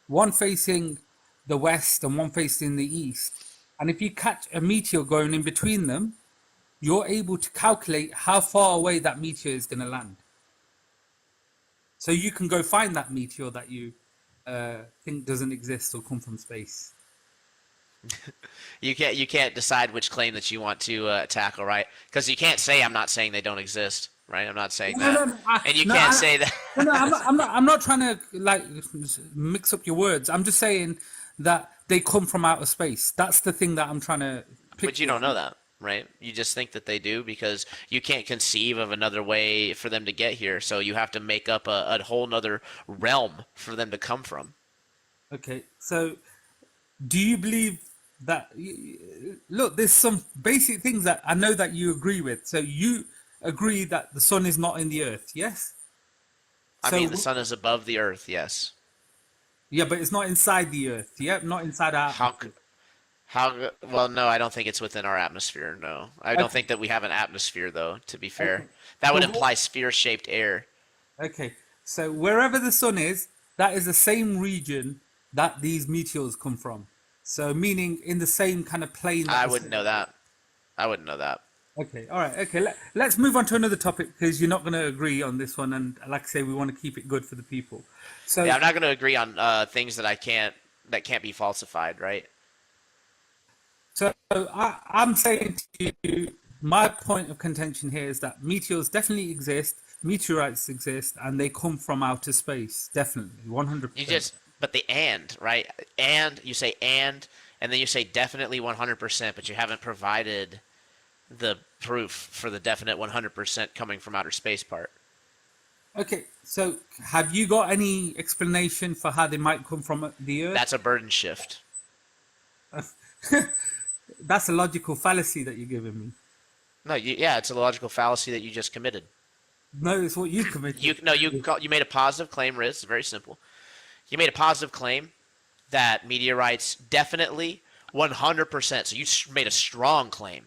one facing the west and one facing the east, and if you catch a meteor going in between them, you're able to calculate how far away that meteor is going to land. So you can go find that meteor that you think doesn't exist or come from space. You can't decide which claim that you want to tackle, right? Because you can't say I'm not saying they don't exist, right? I'm not saying No, that, no, no. and you can't say that. No, I'm not trying to like mix up your words. I'm just saying that they come from outer space. That's the thing that I'm trying to pick. But you don't know that, right? You just think that they do because you can't conceive of another way for them to get here. So you have to make up a whole nother realm for them to come from. Okay, so do you believe that? Look, there's some basic things that I know that you agree with. So you agree that the sun is not in the earth, yes? I So mean, the sun is above the earth, yes. yeah, but it's not inside the earth. Yeah, not inside our How atmosphere. how well, no, I don't think it's within our atmosphere. No. I don't Okay, think that we have an atmosphere though, to be okay. fair. That would But imply sphere-shaped air. okay, so wherever the sun is, that is the same region that these meteors come from. So meaning in the same kind of plane that I the wouldn't sun. know that. I wouldn't know that. Okay, all right, okay. Let's move on to another topic because you're not going to agree on this one, and like I say, we want to keep it good for the people. Yeah, So, I'm not going to agree on things that can't be falsified, right? I'm saying to you, my point of contention here is that meteors definitely exist, meteorites exist, and they come from outer space. Definitely, You 100%. just but the and, right? And you say and then you say definitely 100%, but you haven't provided the proof for the definite 100% coming from outer space part. Okay, so have you got any explanation for how they might come from the Earth? That's a burden shift. That's a logical fallacy that you're giving me. No, yeah, it's a logical fallacy that you just committed. No, it's what you committed. You made a positive claim, Riz. It's very simple. You made a positive claim that meteorites definitely 100%. So you made a strong claim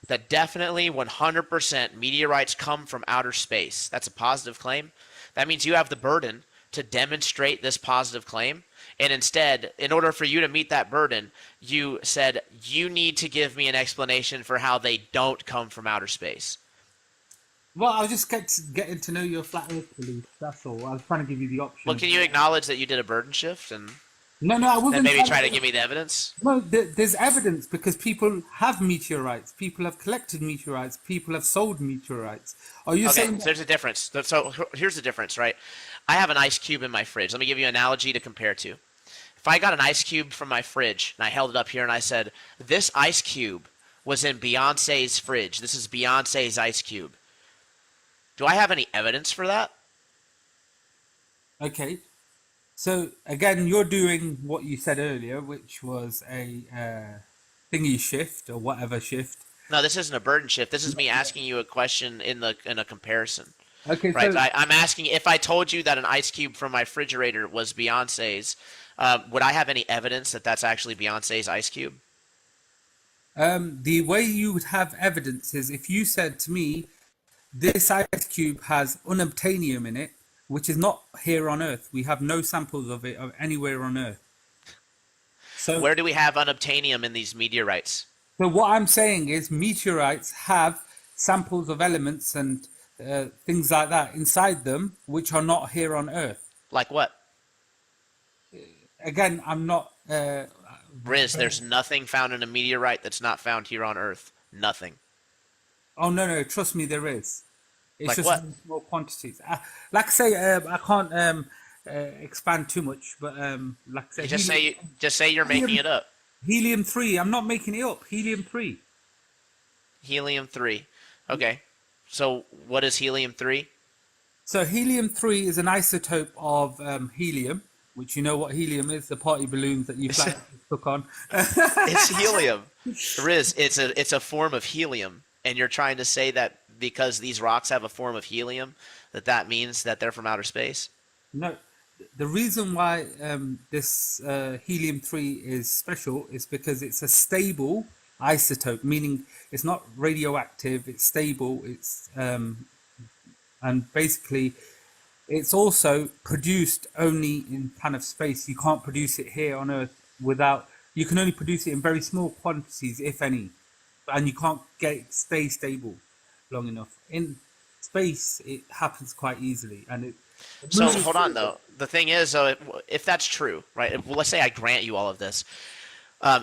that definitely 100% meteorites come from outer space. That's a positive claim. That means you have the burden to demonstrate this positive claim. And instead, in order for you to meet that burden, you said you need to give me an explanation for how they don't come from outer space. Well, I was just getting to know your flat Earth belief. That's all. I was trying to give you the option. Well, can you acknowledge that you did a burden shift and No, I then wasn't. maybe try to give me the evidence? No, there's evidence because people have meteorites. People have collected meteorites. People have sold meteorites. Are you Okay, saying? so there's a difference. So here's the difference, right? I have an ice cube in my fridge. Let me give you an analogy to compare to. If I got an ice cube from my fridge and I held it up here and I said, this ice cube was in Beyonce's fridge. This is Beyonce's ice cube. Do I have any evidence for that? Okay, so again, you're doing what you said earlier, which was a thingy shift or whatever shift. No, this isn't a burden shift. This is me asking you a question in a comparison. Okay, Right. so I'm asking if I told you that an ice cube from my refrigerator was Beyonce's, would I have any evidence that that's actually Beyonce's ice cube? the way you would have evidence is if you said to me, this ice cube has unobtainium in it, which is not here on Earth. We have no samples of it anywhere on Earth. So, Where do we have unobtainium in these meteorites? so what I'm saying is meteorites have samples of elements and things like that inside them, which are not here on Earth. Like what? Again, I'm not. Riz, there's nothing found in a meteorite that's not found here on Earth. Nothing. Oh no, trust me, there is. It's Like just what? in small quantities. Like I say, I can't expand too much, but like I say, You just say you're making it up. helium-3. I'm not making it up. Helium-3. Helium-3. Okay. So what is helium-3? So helium-3 is an isotope of helium, which you know what helium is, the party balloons that you flat took on. It's helium. Riz, it's a form of helium, and you're trying to say that because these rocks have a form of helium, that means that they're from outer space? No, the reason why this helium-3 is special is because it's a stable isotope, meaning it's not radioactive, it's stable, it's and basically it's also produced only in kind of space. You can't produce it here on Earth without, you can only produce it in very small quantities, if any. and you can't stay stable long enough. In space, it happens quite easily, and it So moves. hold on though. The thing is, though, if that's true, right? Well, let's say I grant you all of this.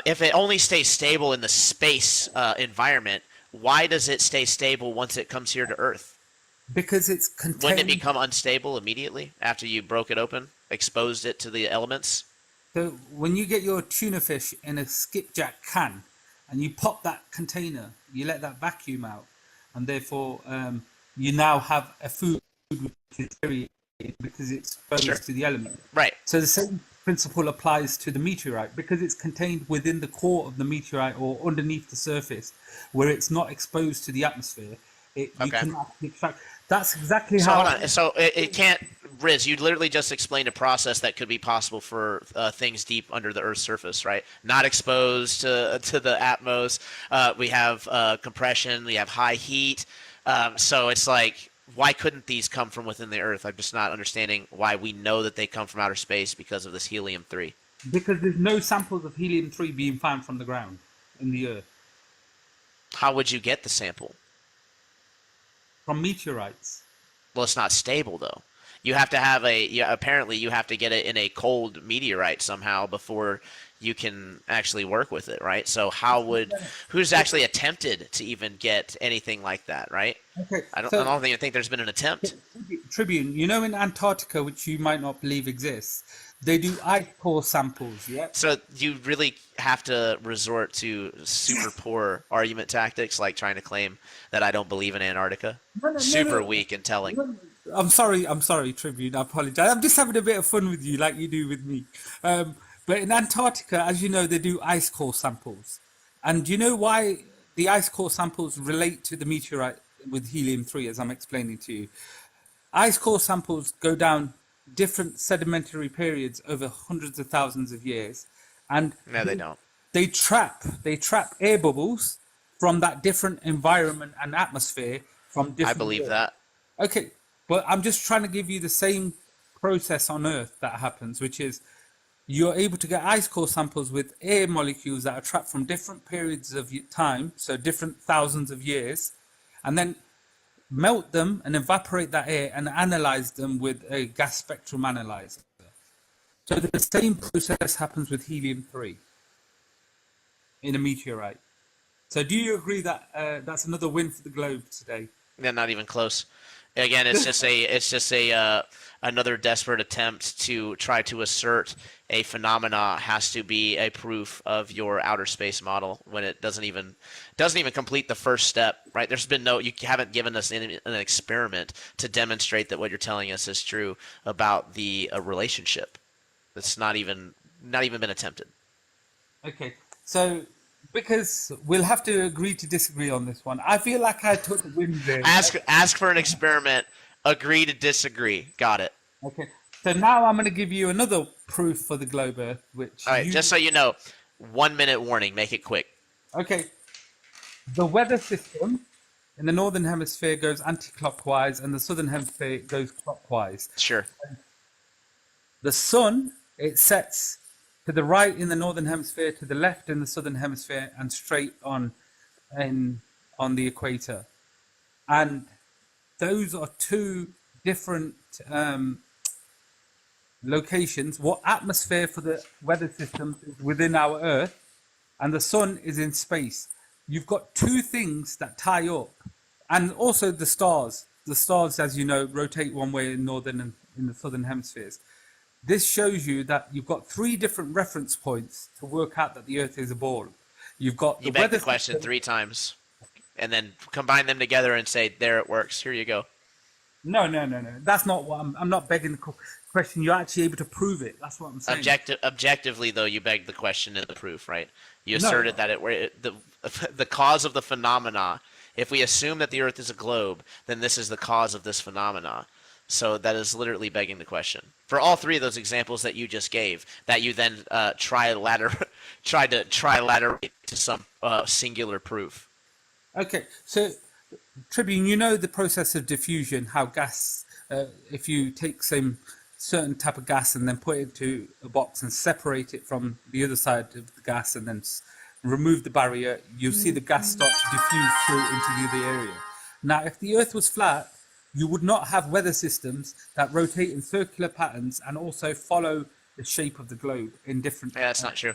If it only stays stable in the space environment, why does it stay stable once it comes here to Earth? Because it's Wouldn't it contained. become unstable immediately after you broke it open, exposed it to the elements? So when you get your tuna fish in a skipjack can, and you pop that container, you let that vacuum out, and therefore you now have a food which is very because it's Sure. exposed to the element. Right. So the same principle applies to the meteorite because it's contained within the core of the meteorite or underneath the surface, where it's not exposed to the atmosphere. You Okay. can actually extract. That's exactly So how. hold on. So it can't, Riz. You literally just explained a process that could be possible for things deep under the Earth's surface, right? Not exposed to the atmos. We have compression. We have high heat. So it's like, why couldn't these come from within the Earth? I'm just not understanding why we know that they come from outer space because of this helium-3. Because there's no samples of helium-3 being found from the ground in the Earth How would you get the sample? from meteorites. Well, it's not stable though. You have to have apparently you have to get it in a cold meteorite somehow before you can actually work with it, right? So who's actually attempted to even get anything like that, right? Okay, I so don't even think there's been an attempt. Tribune, you know, in Antarctica, which you might not believe exists, they do ice core samples. Yeah. So you really have to resort to super poor argument tactics, like trying to claim that I don't believe in Antarctica. No, Super weak and telling. I'm sorry, Tribune. I apologize. I'm just having a bit of fun with you, like you do with me. But in Antarctica, as you know, they do ice core samples. And do you know why the ice core samples relate to the meteorite with helium-3, as I'm explaining to you? Ice core samples go down different sedimentary periods over hundreds of thousands of years, and No, they don't. they trap air bubbles from that different environment and atmosphere from I different believe years. that. Okay, but I'm just trying to give you the same process on Earth that happens, which is you're able to get ice core samples with air molecules that are trapped from different periods of time, so different thousands of years, and then melt them and evaporate that air and analyze them with a gas spectrum analyzer. So the same process happens with helium-3 in a meteorite. So do you agree that that's another win for the globe today? Yeah, not even close. Again, it's just another desperate attempt to try to assert a phenomena has to be a proof of your outer space model when it doesn't even complete the first step, right? You haven't given us an experiment to demonstrate that what you're telling us is true about the relationship. That's not even been attempted. Okay, so because we'll have to agree to disagree on this one. I feel like I took the win there. Ask for an experiment. Agree to disagree. Got it. Okay, so now I'm going to give you another proof for the globe Earth, which All right. you. Just so you know, 1 minute warning. Make it quick. Okay, the weather system in the northern hemisphere goes anti-clockwise, and the southern hemisphere goes clockwise. Sure. The sun, it sets to the right in the northern hemisphere, to the left in the southern hemisphere, and straight on the equator. And those are two different locations. What atmosphere for the weather system is within our Earth, and the sun is in space. You've got two things that tie up, and also the stars. The stars, as you know, rotate one way in northern and in the southern hemispheres. This shows you that you've got three different reference points to work out that the Earth is a ball. You've got the You beg weather the question system. 3 times, and then combine them together and say, "There, it works." Here you go. No. That's not what I'm not begging the question. You're actually able to prove it. That's what I'm saying. Objectively, though, you begged the question in the proof, right? You No. asserted that the cause of the phenomena. If we assume that the Earth is a globe, then this is the cause of this phenomena. So that is literally begging the question. For all three of those examples that you just gave, that you then tried to trilaterate to some singular proof. Okay, so Tribune, you know the process of diffusion, how gas, if you take some certain type of gas and then put it into a box and separate it from the other side of the gas and then remove the barrier, you'll see the gas start to diffuse through into the area. Now, if the Earth was flat, you would not have weather systems that rotate in circular patterns and also follow the shape of the globe in different. Yeah, that's not true.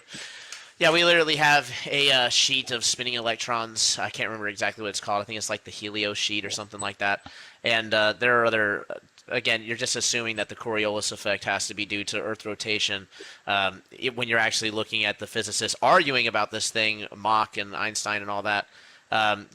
Yeah, we literally have a sheet of spinning electrons. I can't remember exactly what it's called. I think it's like the helio sheet or something like that. And there are other. Again, you're just assuming that the Coriolis effect has to be due to Earth rotation. When you're actually looking at the physicists arguing about this thing, Mach and Einstein and all that,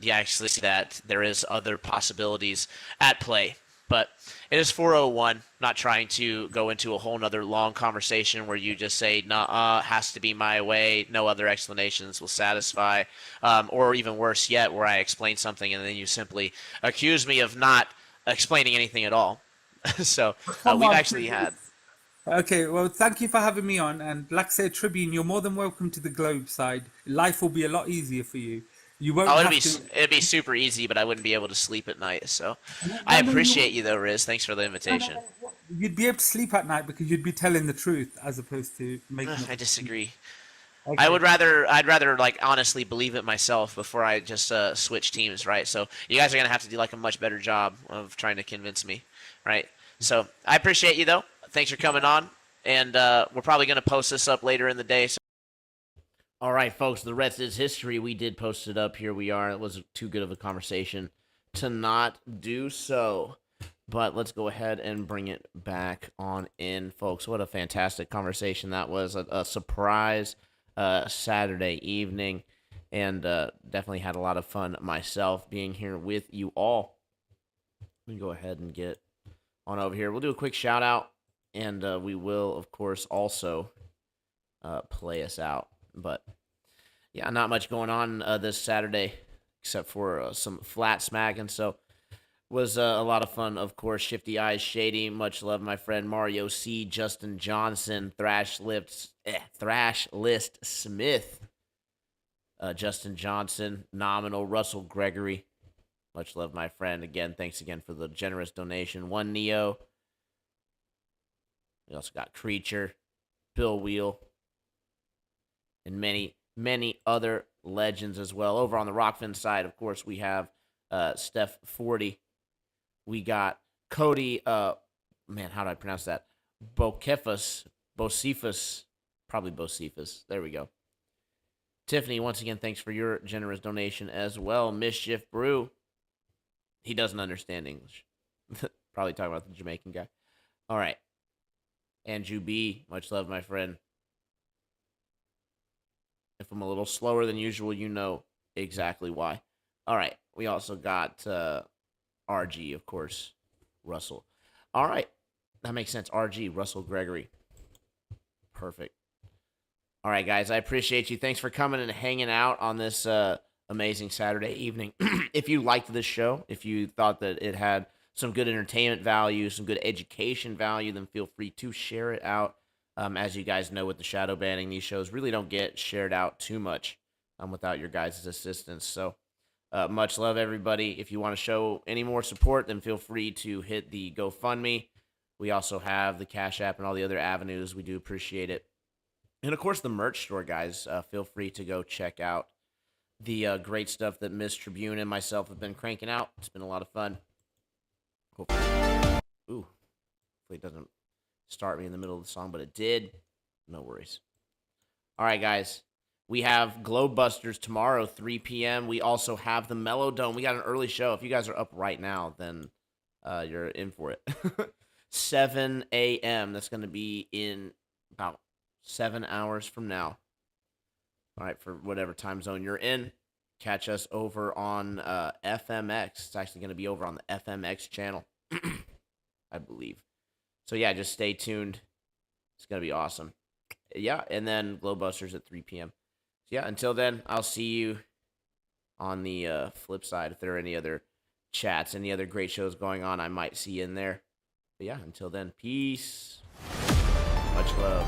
you actually see that there is other possibilities at play. But it is 4:01. Not trying to go into a whole nother long conversation where you just say, "Nah, has to be my way. No other explanations will satisfy," or even worse yet, where I explain something and then you simply accuse me of not explaining anything at all. So Come we've on, actually had. Okay, well, thank you for having me on. And like I said, Tribune, you're more than welcome to the Globe side. Life will be a lot easier for you. You won't Oh, have to. it'd be super easy, but I wouldn't be able to sleep at night. So I No, no, appreciate you though, Riz. Thanks for the no, invitation. you'd be able to sleep at night because you'd be telling the truth as opposed to making up. I disagree. Okay. I'd rather like honestly believe it myself before I just switch teams, right? So you guys are gonna have to do like a much better job of trying to convince me, right? So I appreciate you though. Thanks for coming on, and we're probably gonna post this up later in the day. So All right, folks, the rest is history. We did post it up. Here we are. It was too good of a conversation to not do so. But let's go ahead and bring it back on in, folks. What a fantastic conversation that was. A surprise Saturday evening. And definitely had a lot of fun myself being here with you all. Let me go ahead and get on over here. We'll do a quick shout out. And we will, of course, also play us out. But yeah, not much going on this Saturday except for some flat smacking. So was a lot of fun, of course. Shifty Eyes Shady, much love, my friend Mario C, Justin Johnson, Thrash List Smith, Justin Johnson, Nominal, Russell Gregory, much love, my friend. Again, thanks again for the generous donation. One Neo. We also got Creature, Bill Wheel, and many, many other legends as well. Over on the Rockfin side, of course, we have Steph 40. We got Cody, man, how do I pronounce that? Bocephus, probably Bocephus. There we go. Tiffany, once again, thanks for your generous donation as well. Mischief Brew, he doesn't understand English. Probably talking about the Jamaican guy. All right. Andrew B, much love, my friend. If I'm a little slower than usual, you know exactly why. All right. We also got RG, of course, Russell. All right. That makes sense. RG, Russell Gregory. Perfect. All right, guys. I appreciate you. Thanks for coming and hanging out on this amazing Saturday evening. If you liked this show, if you thought that it had some good entertainment value, some good education value, then feel free to share it out. As you guys know, with the shadow banning, these shows really don't get shared out too much without your guys' assistance. So much love, everybody. If you want to show any more support, then feel free to hit the GoFundMe. We also have the Cash App and all the other avenues. We do appreciate it. And, of course, the merch store, guys. Feel free to go check out the great stuff that MrTribune and myself have been cranking out. It's been a lot of fun. Hopefully it doesn't start me in the middle of the song, but it did. No worries. All right, guys. We have Globebusters tomorrow, 3 p.m. We also have the Mellow-Dome. We got an early show. If you guys are up right now, then you're in for it. 7 a.m. That's going to be in about 7 hours from now. All right, for whatever time zone you're in, catch us over on FMX. It's actually going to be over on the FMX channel, I believe. So, yeah, just stay tuned. It's going to be awesome. Yeah, and then Glowbusters at 3 p.m. So, yeah, until then, I'll see you on the flip side. If there are any other chats, any other great shows going on, I might see you in there. But, yeah, until then, peace. Much love.